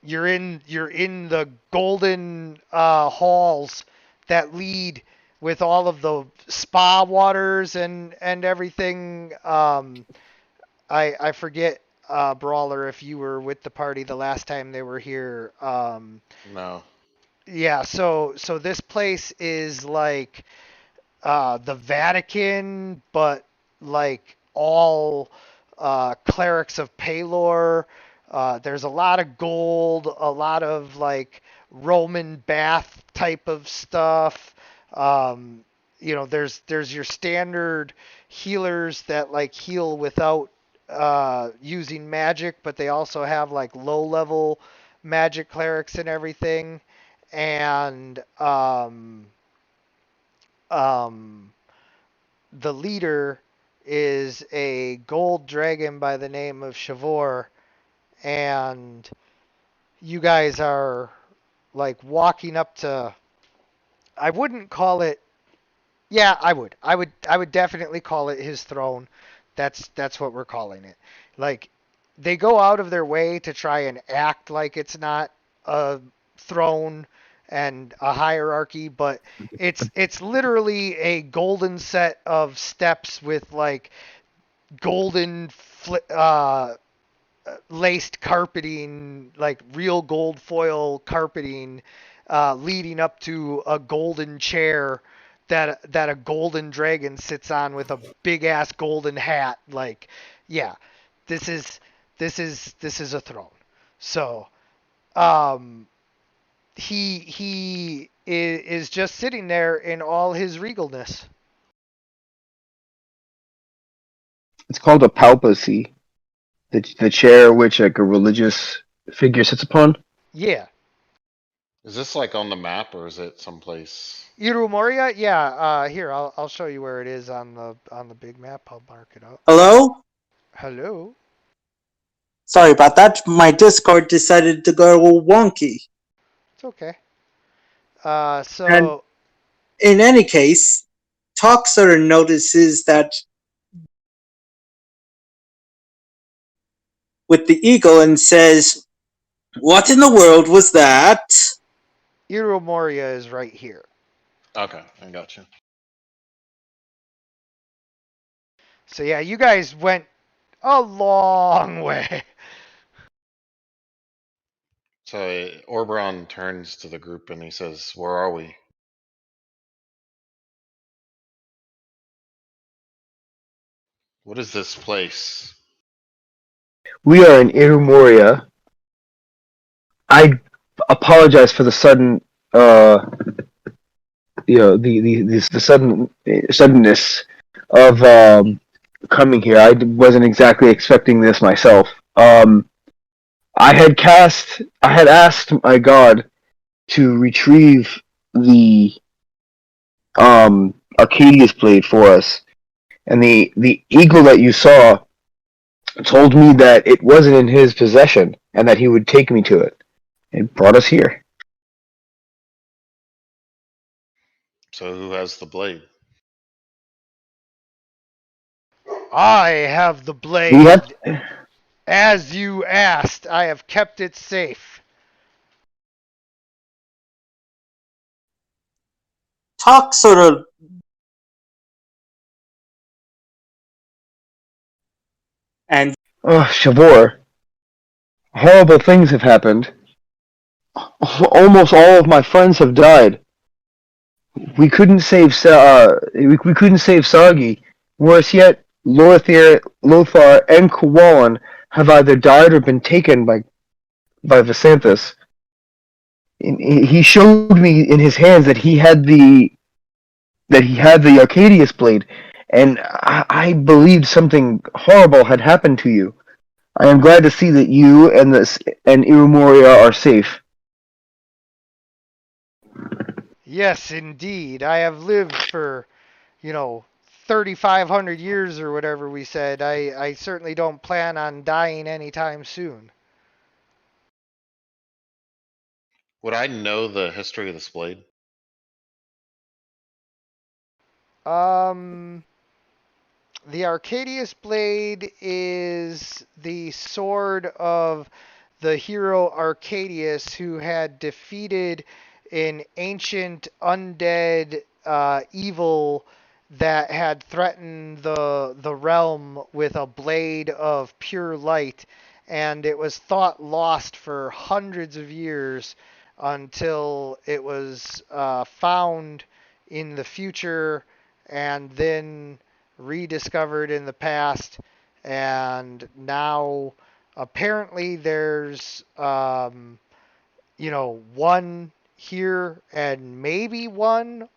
You're in the golden halls that lead with all of the spa waters and everything. I forget, Brawler, if you were with the party the last time they were here. No. Yeah, so this place is like the Vatican, but like all clerics of Paylor. There's a lot of gold, a lot of like Roman bath type of stuff. There's your standard healers that like heal without using magic, but they also have like low level magic clerics and everything. And um, the leader is a gold dragon by the name of Shavor, and you guys are like walking up to. I wouldn't call it. Yeah, I would. I would definitely call it his throne. That's what we're calling it. Like they go out of their way to try and act like it's not a throne and a hierarchy, but it's literally a golden set of steps with like golden laced carpeting, like real gold foil carpeting, leading up to a golden chair that a golden dragon sits on with a big ass golden hat. Like, yeah, this is this is a throne. So, um, he is just sitting there in all his regalness. It's called a palpacy. The chair which like a religious figure sits upon. Yeah. Is this like on the map or is it someplace? Iru Moria? Yeah, here, I'll show you where it is on the big map. I'll mark it up. Hello? Hello? Sorry about that. My Discord decided to go wonky. It's okay. And So in any case, Talk sort of notices that with the eagle and says, "What in the world was that?" Iru Moria is right here. Okay, I got you. So yeah, you guys went a long way. So Oberon turns to the group and he says, "Where are we?" What is this place? We are in Irumoria. I apologize for the sudden, the sudden suddenness of coming here. I wasn't exactly expecting this myself. I had asked my god to retrieve the Arcadius blade for us, and the eagle that you saw told me that it wasn't in his possession and that he would take me to it, and brought us here. So who has the blade? I have the We blade. have As you asked, I have kept it safe. Talk sort of and Shavor. Horrible things have happened. Almost all of my friends have died. We couldn't save we couldn't save Sagi. Worse yet, Lothar, and Kuwalan have either died or been taken by Visanthus. He showed me in his hands that he had the Arcadius blade, and I believed something horrible had happened to you. I am glad to see that you and Irumoria are safe. Yes, indeed. I have lived for, 3,500 years or whatever we said. I certainly don't plan on dying anytime soon. Would I know the history of this blade? Um, the Arcadius blade is the sword of the hero Arcadius, who had defeated an ancient undead evil that had threatened the realm with a blade of pure light, and it was thought lost for hundreds of years until it was found in the future and then rediscovered in the past, and now apparently there's one here and maybe one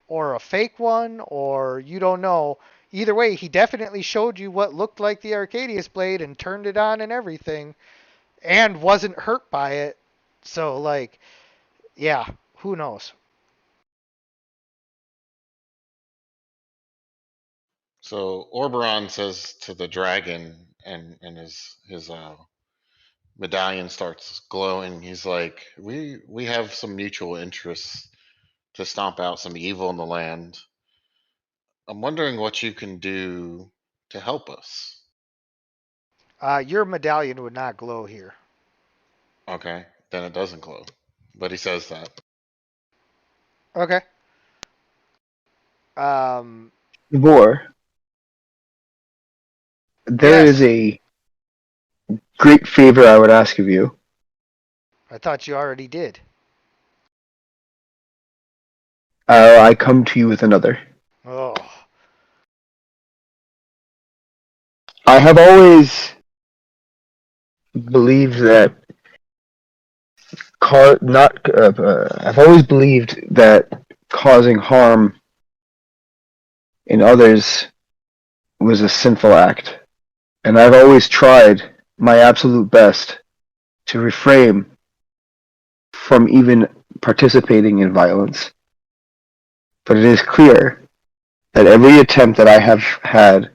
or a fake one, or you don't know. Either way, he definitely showed you what looked like the Arcadius blade and turned it on and everything and wasn't hurt by it. So like, yeah, who knows? So Oberon says to the dragon, and his medallion starts glowing. He's like, "We have some mutual interests to stomp out some evil in the land. I'm wondering what you can do to help us." Your medallion would not glow here. Okay, then it doesn't glow, but he says that. Okay. Um, Shavor, there yes. is a great favor I would ask of you. I thought you already did. I come to you with another. Oh. I have always believed that not. I've always believed that causing harm in others was a sinful act, and I've always tried my absolute best to refrain from even participating in violence. But it is clear that every attempt that I have had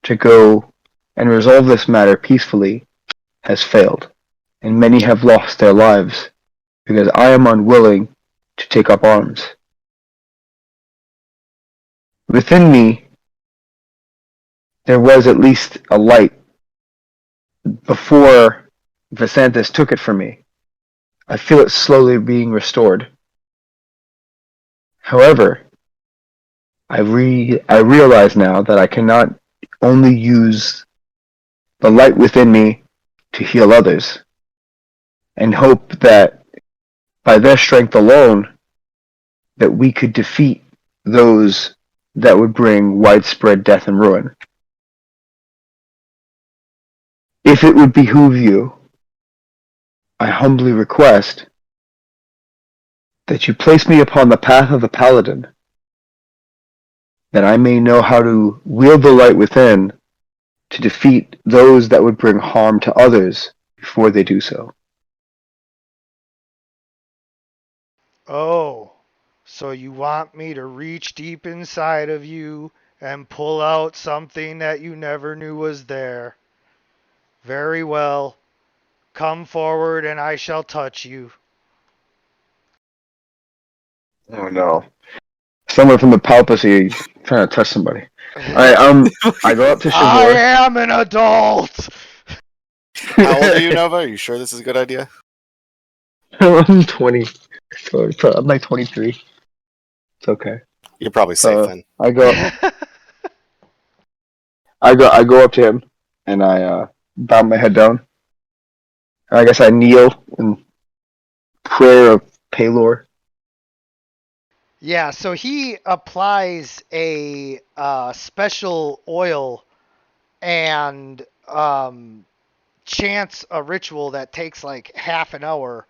to go and resolve this matter peacefully has failed, and many have lost their lives because I am unwilling to take up arms. Within me, there was at least a light before Visanthus took it from me. I feel it slowly being restored. However, I realize now that I cannot only use the light within me to heal others, and hope that by their strength alone, that we could defeat those that would bring widespread death and ruin. If it would behoove you, I humbly request that you place me upon the path of the paladin, that I may know how to wield the light within to defeat those that would bring harm to others before they do so. Oh, so you want me to reach deep inside of you and pull out something that you never knew was there. Very well. Come forward and I shall touch you. Oh no. Someone from the Palpacy trying to touch somebody. Alright, I go up to I Shavor. am an adult! How old are you, Nova? Are you sure this is a good idea? I'm 20. So I'm like 23. It's okay. You're probably safe then. I go up to him and I bow my head down. And I guess I kneel in prayer of Palor. Yeah, so he applies a special oil and chants a ritual that takes like half an hour,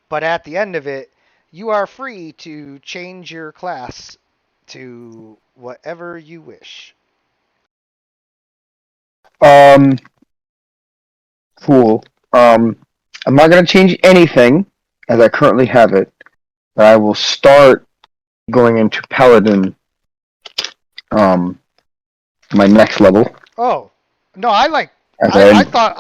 but at the end of it, you are free to change your class to whatever you wish. Cool. I'm not gonna change anything as I currently have it, but I will start going into Paladin my next level. Oh, no, I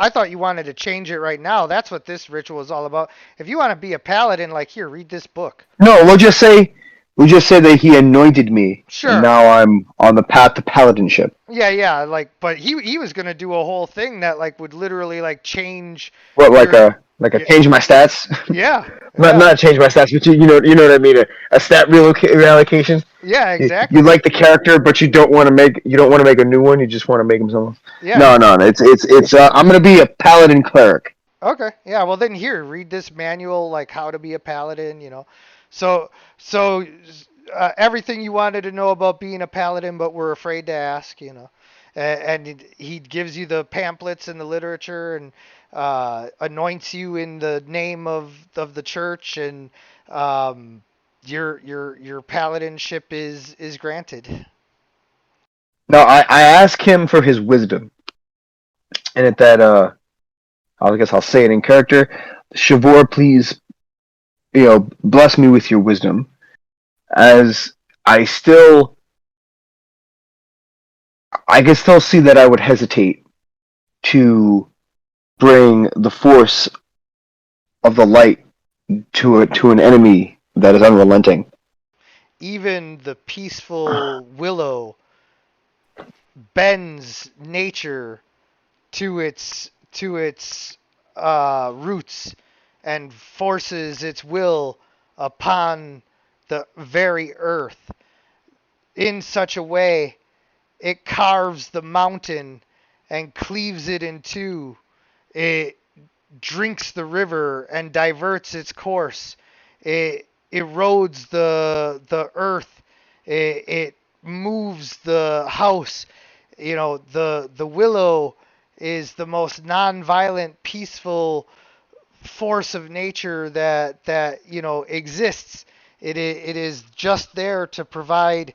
thought you wanted to change it right now. That's what this ritual is all about. If you want to be a paladin, like here, read this book. No, we'll just say that he anointed me. Sure. And now I'm on the path to paladinship. Yeah, like, but he was gonna do a whole thing that like would literally like change. What, your- like a change my stats? Yeah. Not change my stats, but you know what I mean. A stat reallocation. Yeah, exactly. You like the character, but you don't want to make a new one. You just want to make him someone. Yeah. No. It's I'm gonna be a paladin cleric. Okay. Yeah. Well, then here, read this manual, like how to be a paladin. So everything you wanted to know about being a paladin, but were afraid to ask. And he gives you the pamphlets and the literature and anoints you in the name of the church, and your paladinship is granted. No, I ask him for his wisdom, and at that I guess I'll say it in character. Shavor, please, bless me with your wisdom, as I can still see that I would hesitate to bring the force of the light to an enemy that is unrelenting. Even the peaceful willow bends nature to its roots and forces its will upon the very earth in such a way it carves the mountain and cleaves it in two. It drinks the river and diverts its course. It erodes the earth. It moves the house. The willow is the most non-violent, peaceful force of nature that exists. It is just there to provide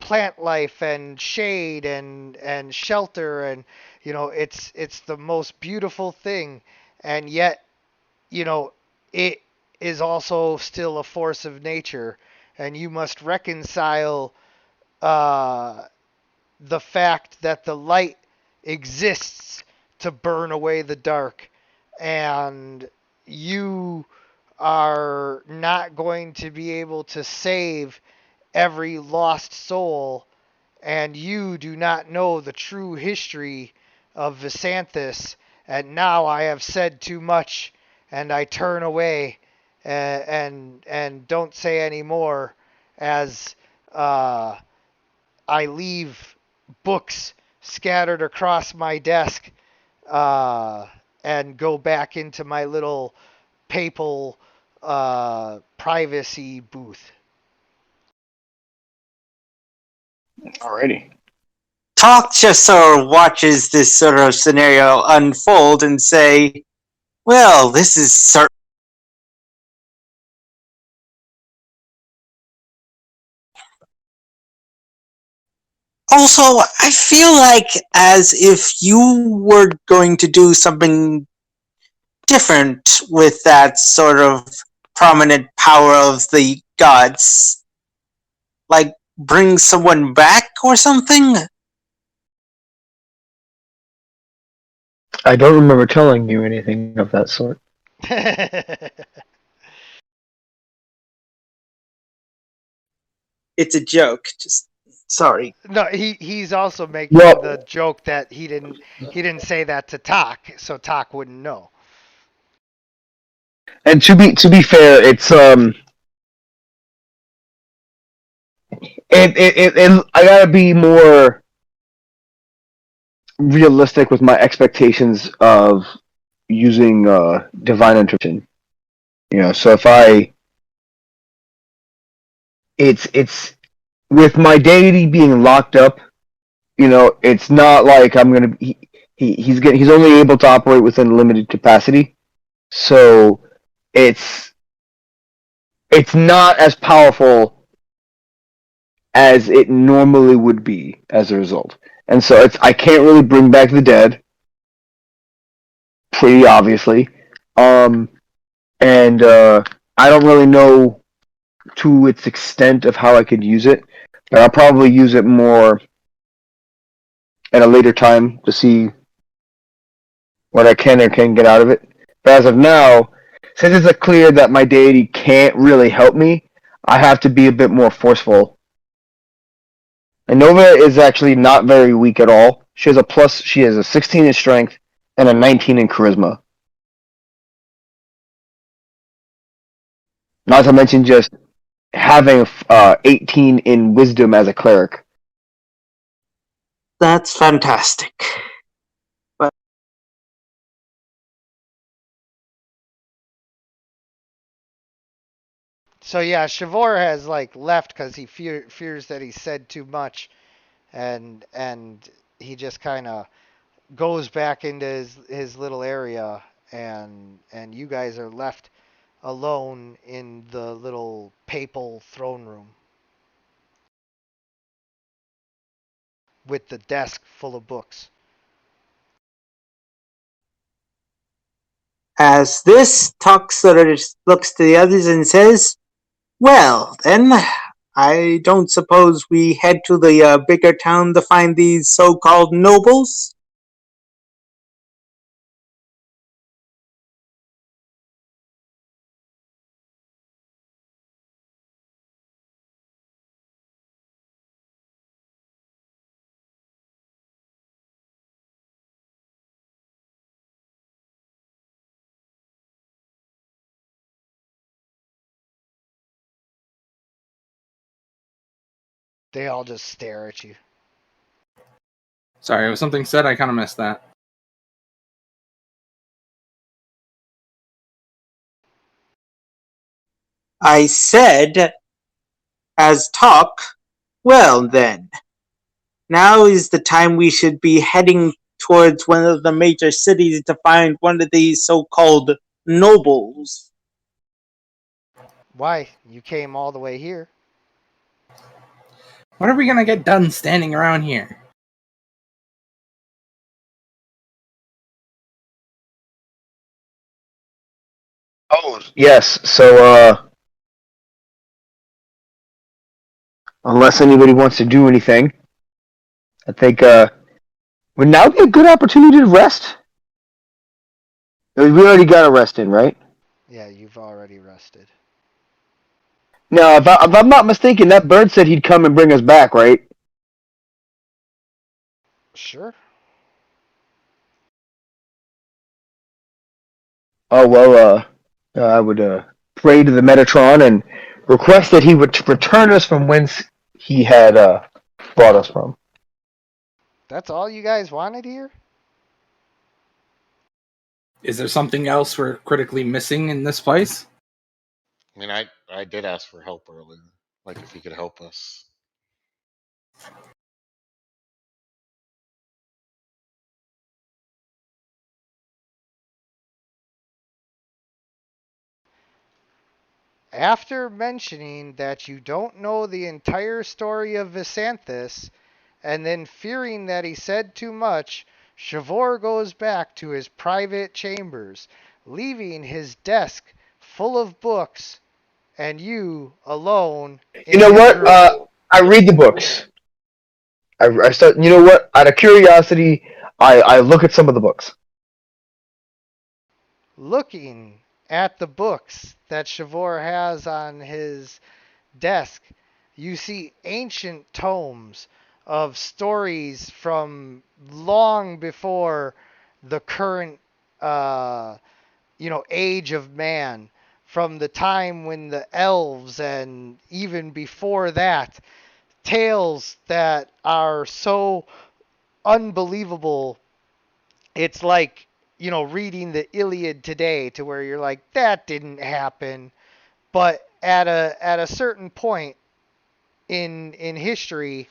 plant life and shade and shelter, and it's the most beautiful thing, and yet it is also still a force of nature, and you must reconcile uh, the fact that the light exists to burn away the dark, and you are not going to be able to save every lost soul, and you do not know the true history of Visanthus, and now I have said too much, and I turn away and don't say any more as I leave books scattered across my desk uh, and go back into my little papal privacy booth. Alrighty. Talk just sort of watches this sort of scenario unfold and say, well, this is certain. Also, I feel like as if you were going to do something different with that sort of prominent power of the gods. Like, bring someone back or something? I don't remember telling you anything of that sort. It's a joke. Just sorry. No, he's also making Well- the joke that he didn't say that to Tak, so Tak wouldn't know. And to be fair, it's I gotta be more realistic with my expectations of using divine intervention. So if it's with my deity being locked up, it's not like I'm gonna he's only able to operate within limited capacity, so it's not as powerful as it normally would be as a result. And so I can't really bring back the dead, pretty obviously. And I don't really know to its extent of how I could use it, but I'll probably use it more at a later time to see what I can or can't get out of it. But as of now, since it's clear that my deity can't really help me, I have to be a bit more forceful. And Nova is actually not very weak at all. She has a 16 in strength and a 19 in charisma. Not to mention just having 18 in wisdom as a cleric. That's fantastic. So yeah, Shavor has left because he fears that he said too much, and he just kind of goes back into his little area, and you guys are left alone in the little papal throne room with the desk full of books. As this, Talk sort of just looks to the others and says, well, then, I don't suppose we head to the bigger town to find these so-called nobles? They all just stare at you. Sorry, was something said? I kind of missed that. I said, as Talk, well then, now is the time we should be heading towards one of the major cities to find one of these so-called nobles. Why? You came all the way here. What are we gonna get done standing around here? Oh, yes. So, unless anybody wants to do anything, I think would now be a good opportunity to rest. We already got a rest in, right? Yeah, you've already rested. Now, if I'm not mistaken, that bird said he'd come and bring us back, right? Sure. Oh well, I would pray to the Metatron and request that he would return us from whence he had brought us from. That's all you guys wanted here? Is there something else we're critically missing in this place? I mean, I did ask for help earlier, like if he could help us. After mentioning that you don't know the entire story of Visanthus, and then fearing that he said too much, Shavor goes back to his private chambers, leaving his desk full of books and you alone You in know his what? room. I read the books. I start. You know what? Out of curiosity, I look at some of the books. Looking at the books that Shavor has on his desk, you see ancient tomes of stories from long before the current, uh, age of man, from the time when the elves and even before that, tales that are so unbelievable. It's like, reading the Iliad today to where you're like, that didn't happen. But at a certain point in history,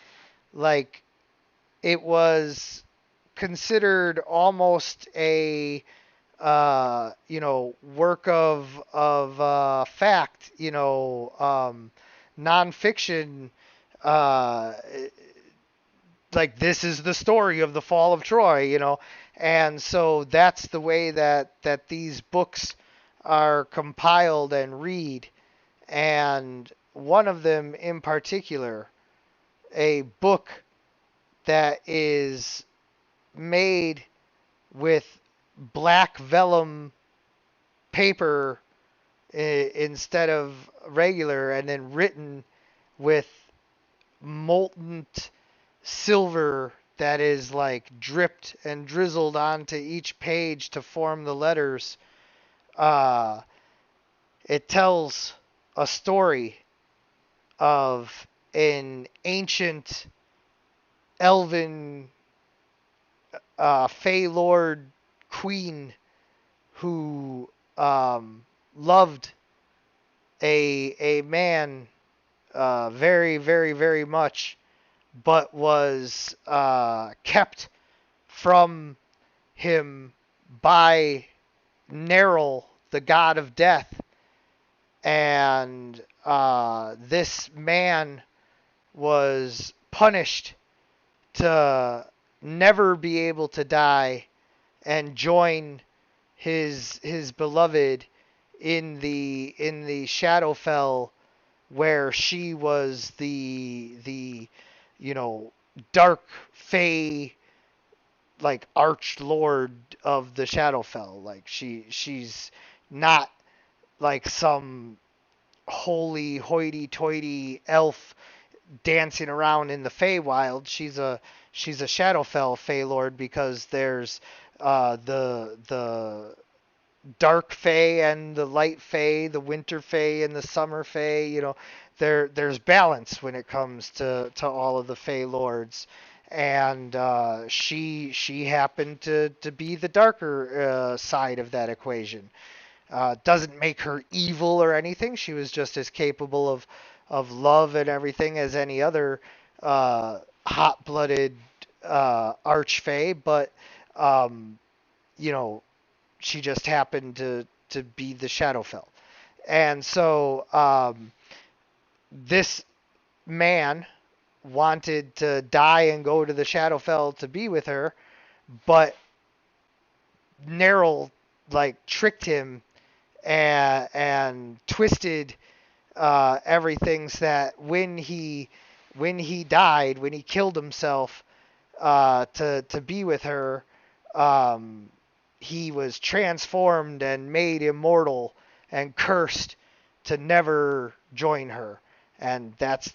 like, it was considered almost a work of fact, nonfiction, uh, like this is the story of the fall of Troy, and so that's the way that these books are compiled and read, and one of them in particular, a book that is made with black vellum paper instead of regular, and then written with molten silver that is like dripped and drizzled onto each page to form the letters. Uh, it tells a story of an ancient elven Fey Lord queen who loved a man very, very, very much, but was kept from him by Neril, the god of death. And this man was punished to never be able to die and join his beloved in the Shadowfell, where she was the you know dark fey, like arch lord of the Shadowfell. Like she's not like some holy hoity-toity elf dancing around in the Feywild. She's a Shadowfell Fey Lord, because there's the dark Fey and the light Fey, the winter Fey and the summer Fey. There's balance when it comes to all of the Fey Lords, and she happened to be the darker side of that equation. Doesn't make her evil or anything. She was just as capable of love and everything as any other hot-blooded archfey, but um, you know, she just happened to be the Shadowfell. And so this man wanted to die and go to the Shadowfell to be with her, but Neril like tricked him and twisted everything so that when he died, when he killed himself to be with her, he was transformed and made immortal and cursed to never join her. And that's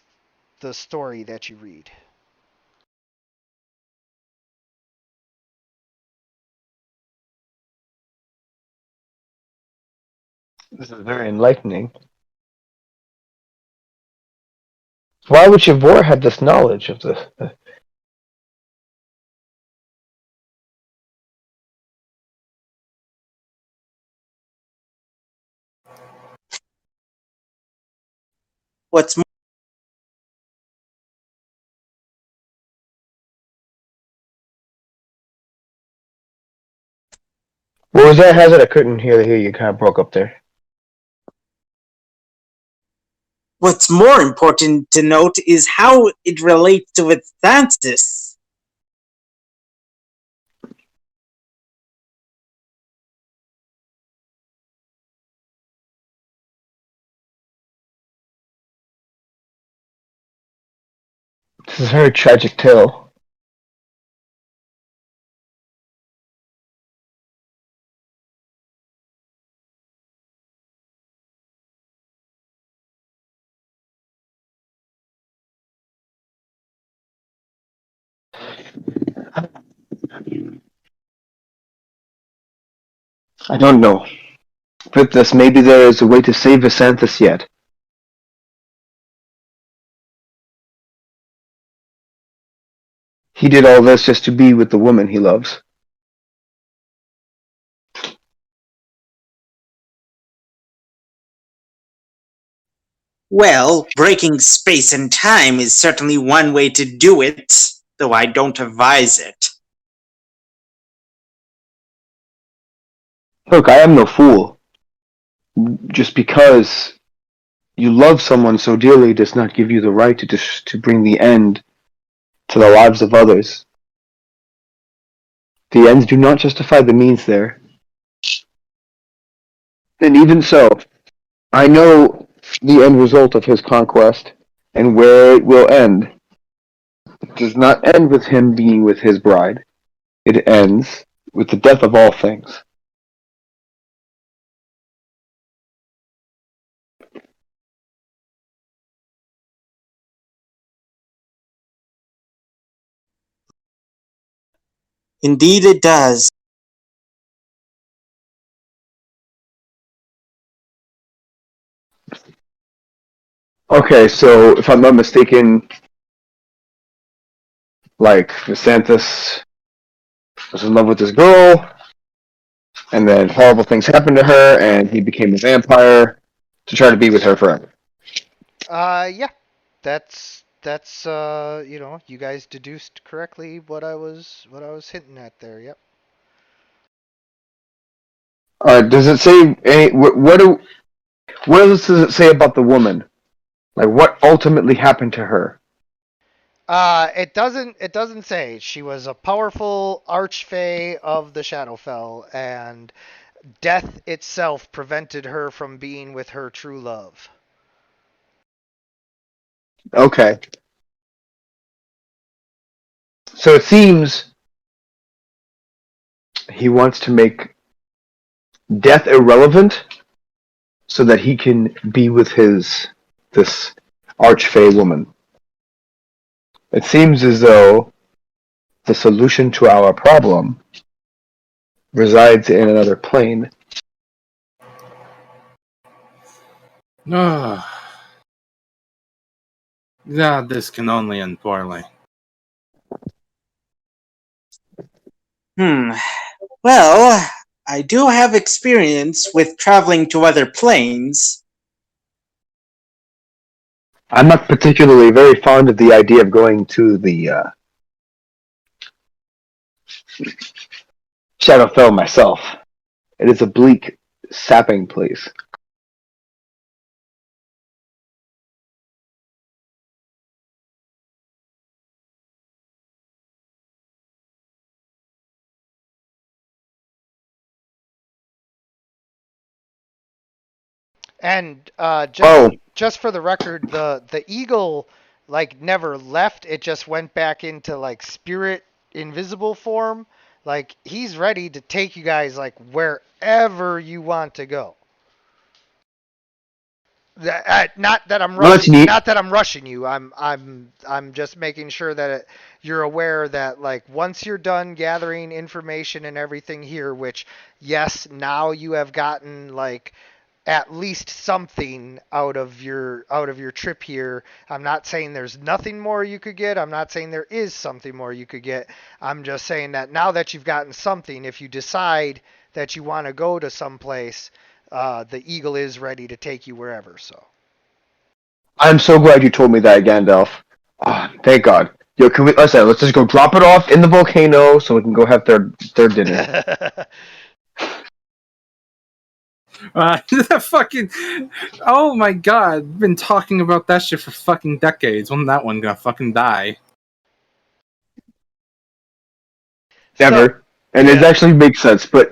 the story that you read. This is very enlightening. Why would Shavor have this knowledge of this? What's more, What was that, Hazard? I couldn't hear you. You kind of broke up there. what's more important to note is how it relates to Atlantis. This is a very tragic tale. I don't know. With this, maybe there is a way to save Visanthus yet. He did all this just to be with the woman he loves. Well, breaking space and time is certainly one way to do it, though I don't advise it. Look, I am no fool. Just because you love someone so dearly does not give you the right to bring the end to the lives of others. The ends do not justify the means there. And even so, I know the end result of his conquest and where it will end. It does not end with him being with his bride. It ends with the death of all things. Indeed it does. Okay, so if I'm not mistaken, like Visanthus was in love with this girl, and then horrible things happened to her, and he became a vampire to try to be with her forever. Yeah, that's you guys deduced correctly what I was hinting at there. Yep. Does it say any? What else does it say about the woman? Like, what ultimately happened to her? It doesn't say. She was a powerful archfey of the Shadowfell, and death itself prevented her from being with her true love. Okay. So it seems he wants to make death irrelevant so that he can be with this archfey woman. It seems as though the solution to our problem resides in another plane. God, this can only end poorly. Well, I do have experience with traveling to other planes. I'm not particularly very fond of the idea of going to the Shadowfell myself. It is a bleak sapping place. And Oh, just for the record, the eagle like never left. It just went back into like spirit invisible form. Like he's ready to take you guys like wherever you want to go. Not that I'm well, that's rushing. neat. Not that I'm rushing you. I'm just making sure that you're aware that like once you're done gathering information and everything here, which yes, now you have gotten like at least something out of your trip here. I'm not saying there's nothing more you could get. I'm not saying there is something more you could get. I'm just saying that now that you've gotten something, if you decide that you want to go to someplace, the eagle is ready to take you wherever. So. I'm so glad you told me that, Gandalf. Ah, thank God. Yo, can we? Let's just go drop it off in the volcano so we can go have their dinner. That fucking. Oh my god. I've been talking about that shit for fucking decades. When that one gonna fucking die? Never. And it actually makes sense, but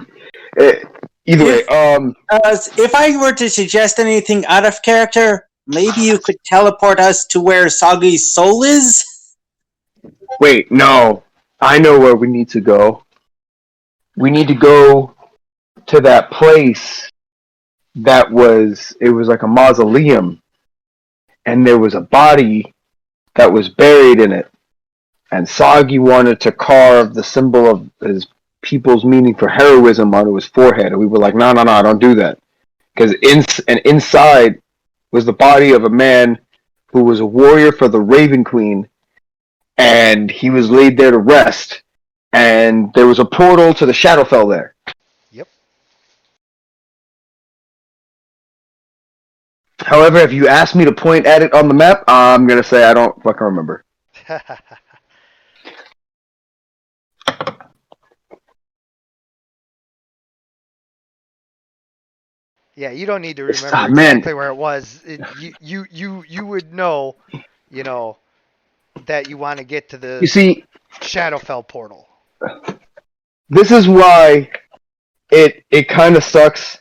either way, If I were to suggest anything out of character, maybe you could teleport us to where Sagi's soul is? wait, no. I know where we need to go. We need to go to that place it was like a mausoleum, and there was a body that was buried in it. And Sagi wanted to carve the symbol of his people's meaning for heroism onto his forehead, and we were like, no, don't do that. Because inside was the body of a man who was a warrior for the Raven Queen, and he was laid there to rest. And there was a portal to the Shadowfell there. Yep. However, if you ask me to point at it on the map, I'm gonna say I don't fucking remember. Yeah, you don't need to remember Man. exactly where it was. You would know, you know, that you want to get to You the see, Shadowfell portal. this is why it kind of sucks.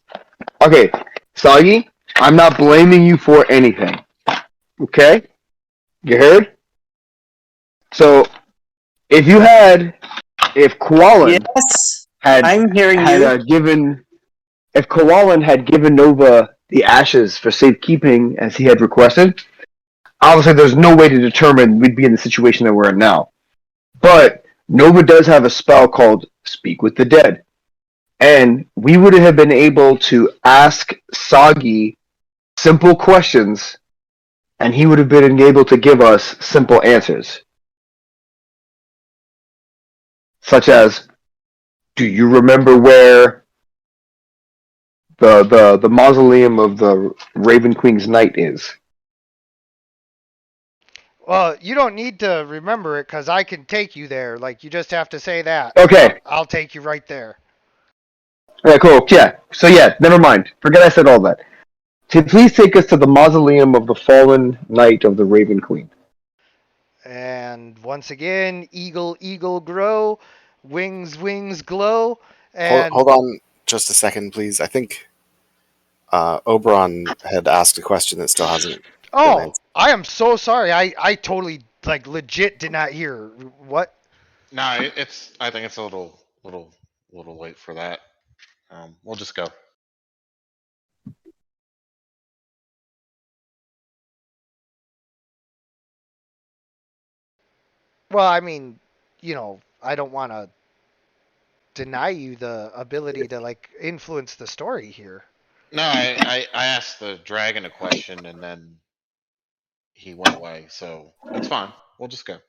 Okay, Sagi, I'm not blaming you for anything. Okay? You heard? So, if Koalan Yes, had I'm hearing had you. if Koalan had given Nova the ashes for safekeeping as he had requested, obviously there's no way to determine we'd be in the situation that we're in now. But Nova does have a spell called Speak with the Dead. And we would have been able to ask Sagi simple questions, and he would have been able to give us simple answers. Such as, do you remember where the mausoleum of the Raven Queen's Knight is? Well, you don't need to remember it because I can take you there. Like, you just have to say that. Okay. I'll take you right there. Yeah, cool. Yeah. So yeah, never mind. Forget I said all that. Please take us to the mausoleum of the fallen knight of the Raven Queen. And once again, eagle grow, wings glow, and Hold on just a second, please. I think Oberon had asked a question that still hasn't been oh, answered. I am so sorry. I totally like legit did not hear what. No, it's. I think it's a little late for that. We'll just go. Well, I mean, I don't want to deny you the ability to like influence the story here. No, I asked the dragon a question and then he went away, so it's fine. We'll just go.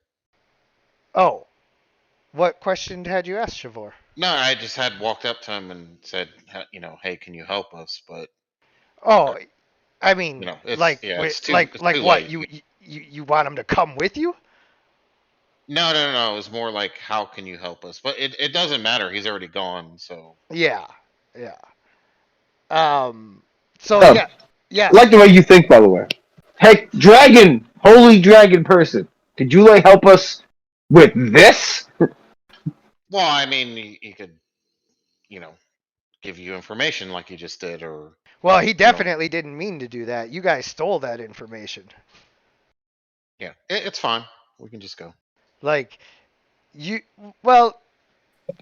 Oh, what question had you asked, Shavor? No, I just had walked up to him and said, hey, can you help us? But Oh, I mean, it's it's too like what? late. You want him to come with you? No. It was more like, how can you help us? But it doesn't matter. He's already gone, so. Yeah. So Oh. yeah, yeah. I like the way you think, by the way. Hey, dragon, holy dragon person, could you like help us with this? Well, I mean, he could, you know, give you information like you just did, or Well, he you know, definitely didn't mean to do that. You guys stole that information. yeah, it's fine. We can just go. Like you, well,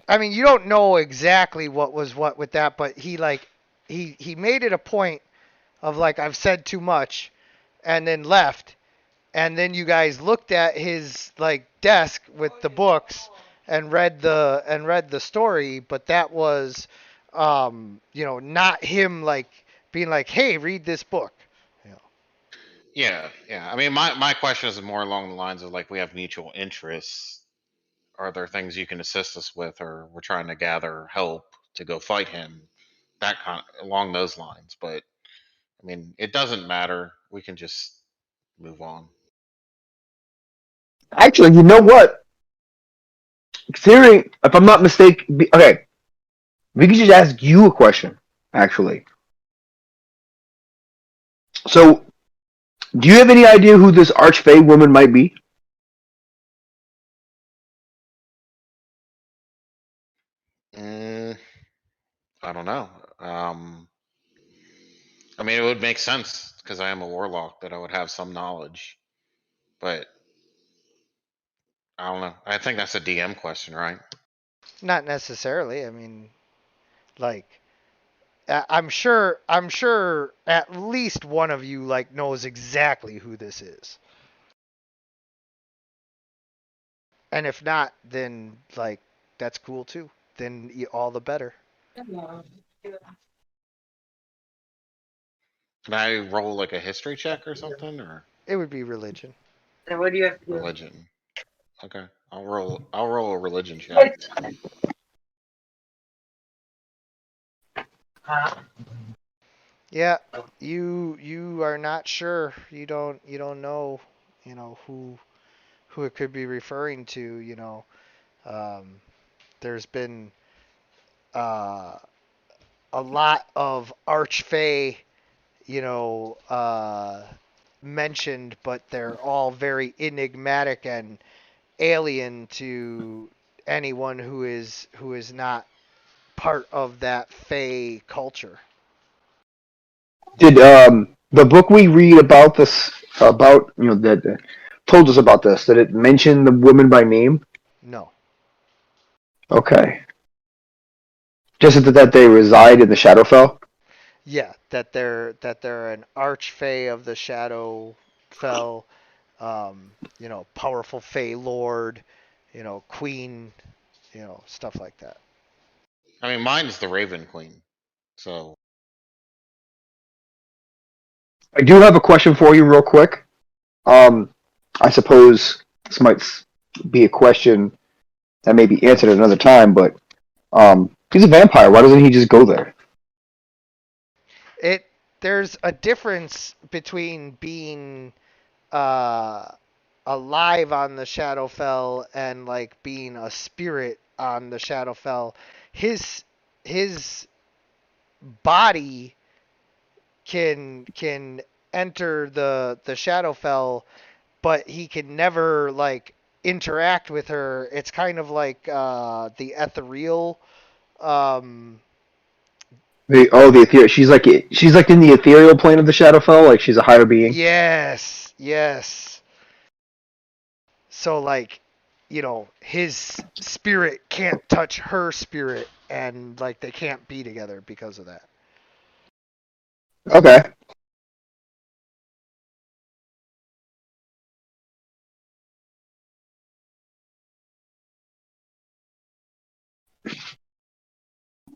I mean, you don't know exactly what was what with that, but he made it a point of like I've said too much, and then left, and then you guys looked at his like desk with the books and read the story, but that was not him like being like, hey, read this book. You know. Yeah, yeah. I mean, my question is more along the lines of like we have mutual interests. Are there things you can assist us with, or we're trying to gather help to go fight him? That kind along those lines. But I mean, it doesn't matter. We can just move on. Actually, you know what? Considering, if I'm not mistaken, okay, we could just ask you a question. Actually, so do you have any idea who this Archfey woman might be? Mm, I don't know. I mean, it would make sense because I am a warlock that I would have some knowledge, but I don't know. I think that's a DM question, right? Not necessarily. I mean, like I'm sure at least one of you like knows exactly who this is. And if not, then like that's cool too. Then all the better. Can I roll like a history check or something, or It would be religion. religion? Okay, I'll roll a religion check. Yeah, you are not sure. You don't know, who it could be referring to. There's been uh, a lot of archfey, mentioned, but they're all very enigmatic and alien to anyone who is not part of that fey culture. Did the book we read about this about that told us about this? Did it mention the woman by name? No. Okay, just that they reside in the Shadowfell. Yeah, that they're an archfey of the Shadowfell, powerful fey lord, queen, stuff like that. I mean, mine's the Raven Queen, so I do have a question for you, real quick. Um, I suppose this might be a question that may be answered at another time, but he's a vampire. Why doesn't he just go there? It There's a difference between being uh alive on the Shadowfell and like being a spirit on the Shadowfell. His body can enter the Shadowfell, but he can never like interact with her. It's kind of like the ethereal. Um, The ethereal. She's like in the ethereal plane of the Shadowfell. Like she's a higher being. yes, yes. So like, his spirit can't touch her spirit, and like they can't be together because of that. Okay.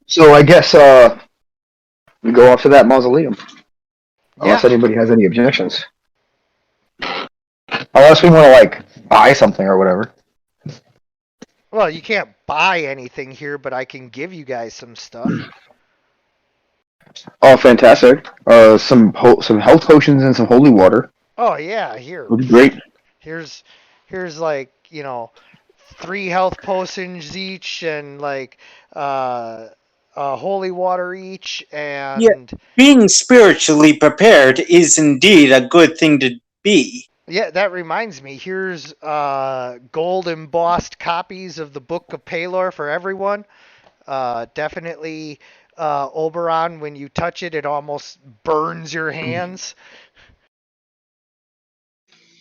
So I guess we go off to that mausoleum. Yeah. Unless anybody has any objections. Unless we want to like buy something or whatever. Well, you can't buy anything here, but I can give you guys some stuff. Oh, fantastic! Some health potions and some holy water Oh yeah, here. would be great. Here's like, 3 health potions each, and like holy water each, and Being spiritually prepared is indeed a good thing to be. yeah, that reminds me. Here's gold embossed copies of the Book of Palor for everyone. Definitely, Oberon. When you touch it, it almost burns your hands.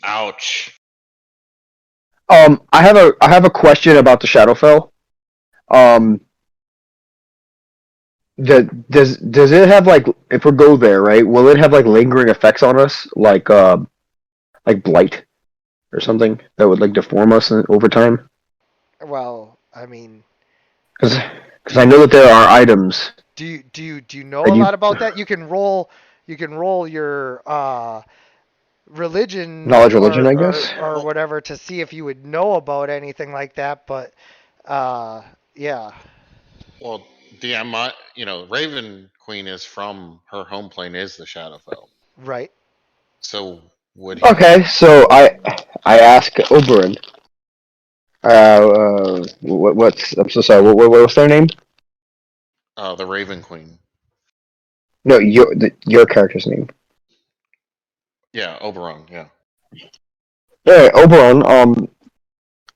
Ouch. I have a question about the Shadowfell. Um, does it have like, if we go there, right? Will it have like lingering effects on us, like blight or something that would like deform us over time? Well, I mean, Because I know that there are items do you know that a you lot about that? You can roll your religion knowledge religion, I guess. or whatever to see if you would know about anything like that. But yeah, Well, DM, Raven Queen is from her home plane is the Shadowfell. right. So would he? Okay, so I ask Oberon. What's I'm so sorry. What's their name? The Raven Queen. No, your character's name. Yeah, Oberon. Yeah. Yeah, Oberon.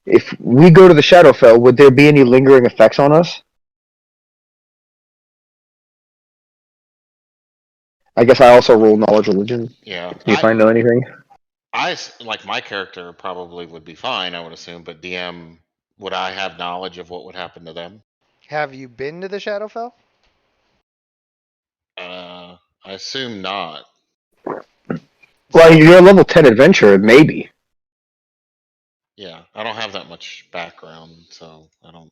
If we go to the Shadowfell, would there be any lingering effects on us? I guess I also roll knowledge religion. Yeah. See if I know anything. Like my character probably would be fine, I would assume, but DM, would I have knowledge of what would happen to them? Have you been to the Shadowfell? I assume not. Well, you're a level 10 adventurer, maybe. Yeah, I don't have that much background, so I don't.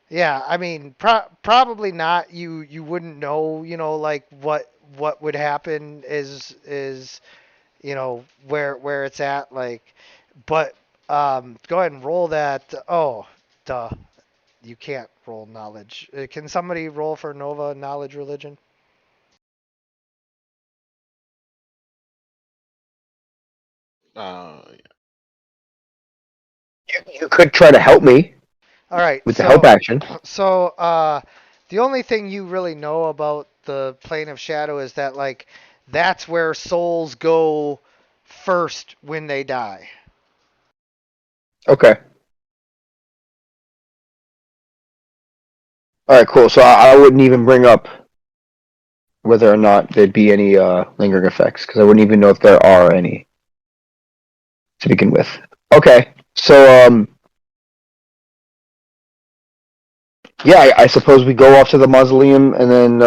Yeah, I mean, probably not. You wouldn't know, like what would happen is where it's at, like. But go ahead and roll that. Oh, duh, you can't roll knowledge. Can somebody roll for Nova knowledge religion? Uh, You could try to help me All right, with the help action. so the only thing you really know about the plane of shadow is that like that's where souls go first when they die. Okay. All right, cool. So I wouldn't even bring up whether or not there'd be any lingering effects because I wouldn't even know if there are any to begin with. Okay, so yeah, I suppose we go off to the mausoleum, and then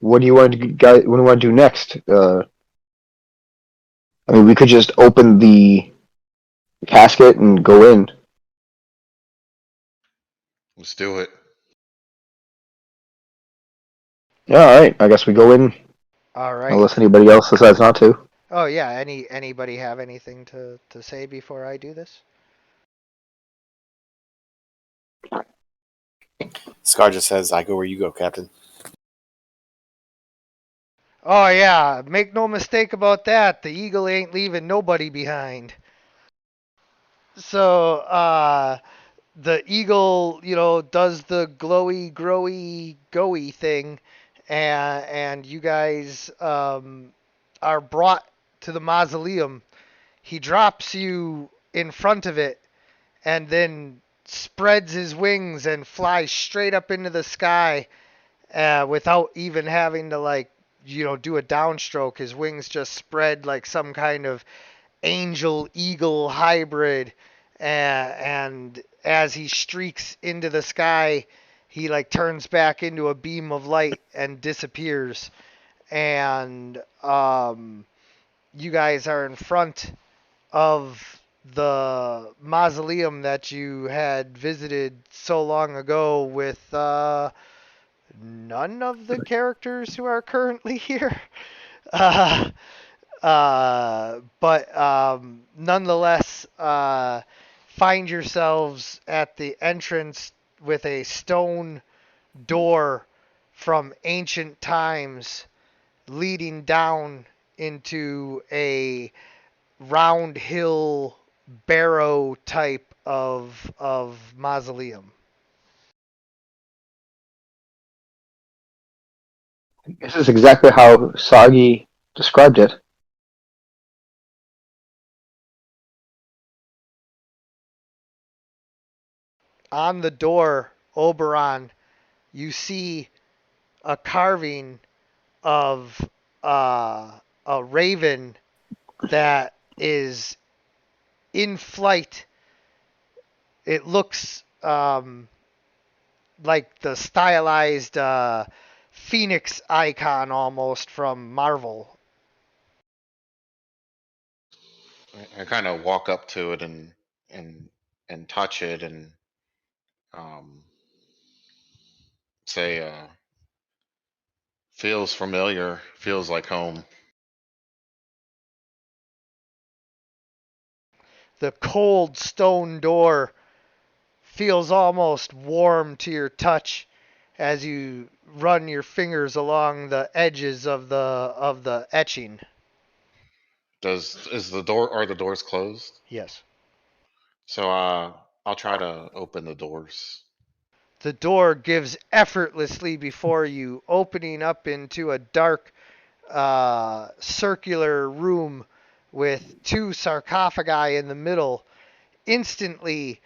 what do you want to guys? What do you want to do next? I mean, we could just open the casket and go in. let's do it. Yeah, all right. I guess we go in All right. unless anybody else decides not to. Oh yeah. Anybody have anything to say before I do this? Scar just says, "I go where you go, Captain." Oh yeah. Make no mistake about that. The eagle ain't leaving nobody behind. So the eagle, does the glowy, growy, goey thing, and you guys are brought to the mausoleum. He drops you in front of it, and then spreads his wings and flies straight up into the sky without even having to do a downstroke. His wings just spread like some kind of angel eagle hybrid, and as he streaks into the sky, he turns back into a beam of light and disappears. And you guys are in front of the mausoleum that you had visited so long ago with none of the characters who are currently here. Uh, but nonetheless, find yourselves at the entrance with a stone door from ancient times leading down into a round hill barrow type of mausoleum. This is exactly how Sagi described it. On the door, Oberon, you see a carving of a raven that is in flight. It looks like the stylized phoenix icon almost from Marvel. I kind of walk up to it and and touch it and um, say, "Feels familiar. Feels like home." The cold stone door feels almost warm to your touch as you run your fingers along the edges of the etching. Are the doors closed? Yes. So I'll try to open the doors. The door gives effortlessly before you, opening up into a dark circular room with two sarcophagi in the middle. Instantly,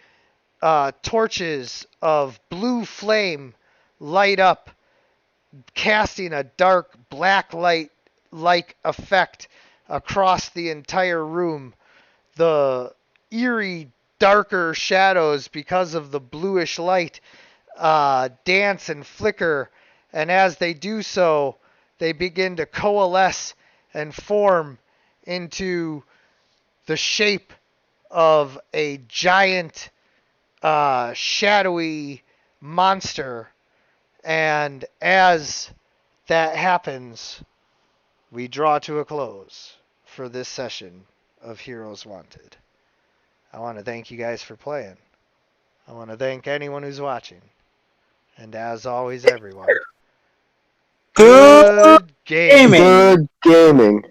torches of blue flame light up, casting a dark black light like effect across the entire room. The eerie, darker shadows, because of the bluish light, dance and flicker, and as they do so, they begin to coalesce and form into the shape of a giant, shadowy monster. And as that happens, we draw to a close for this session of Heroes Wanted. I want to thank you guys for playing. I want to thank anyone who's watching. And as always, everyone, Good good gaming. gaming. Good gaming.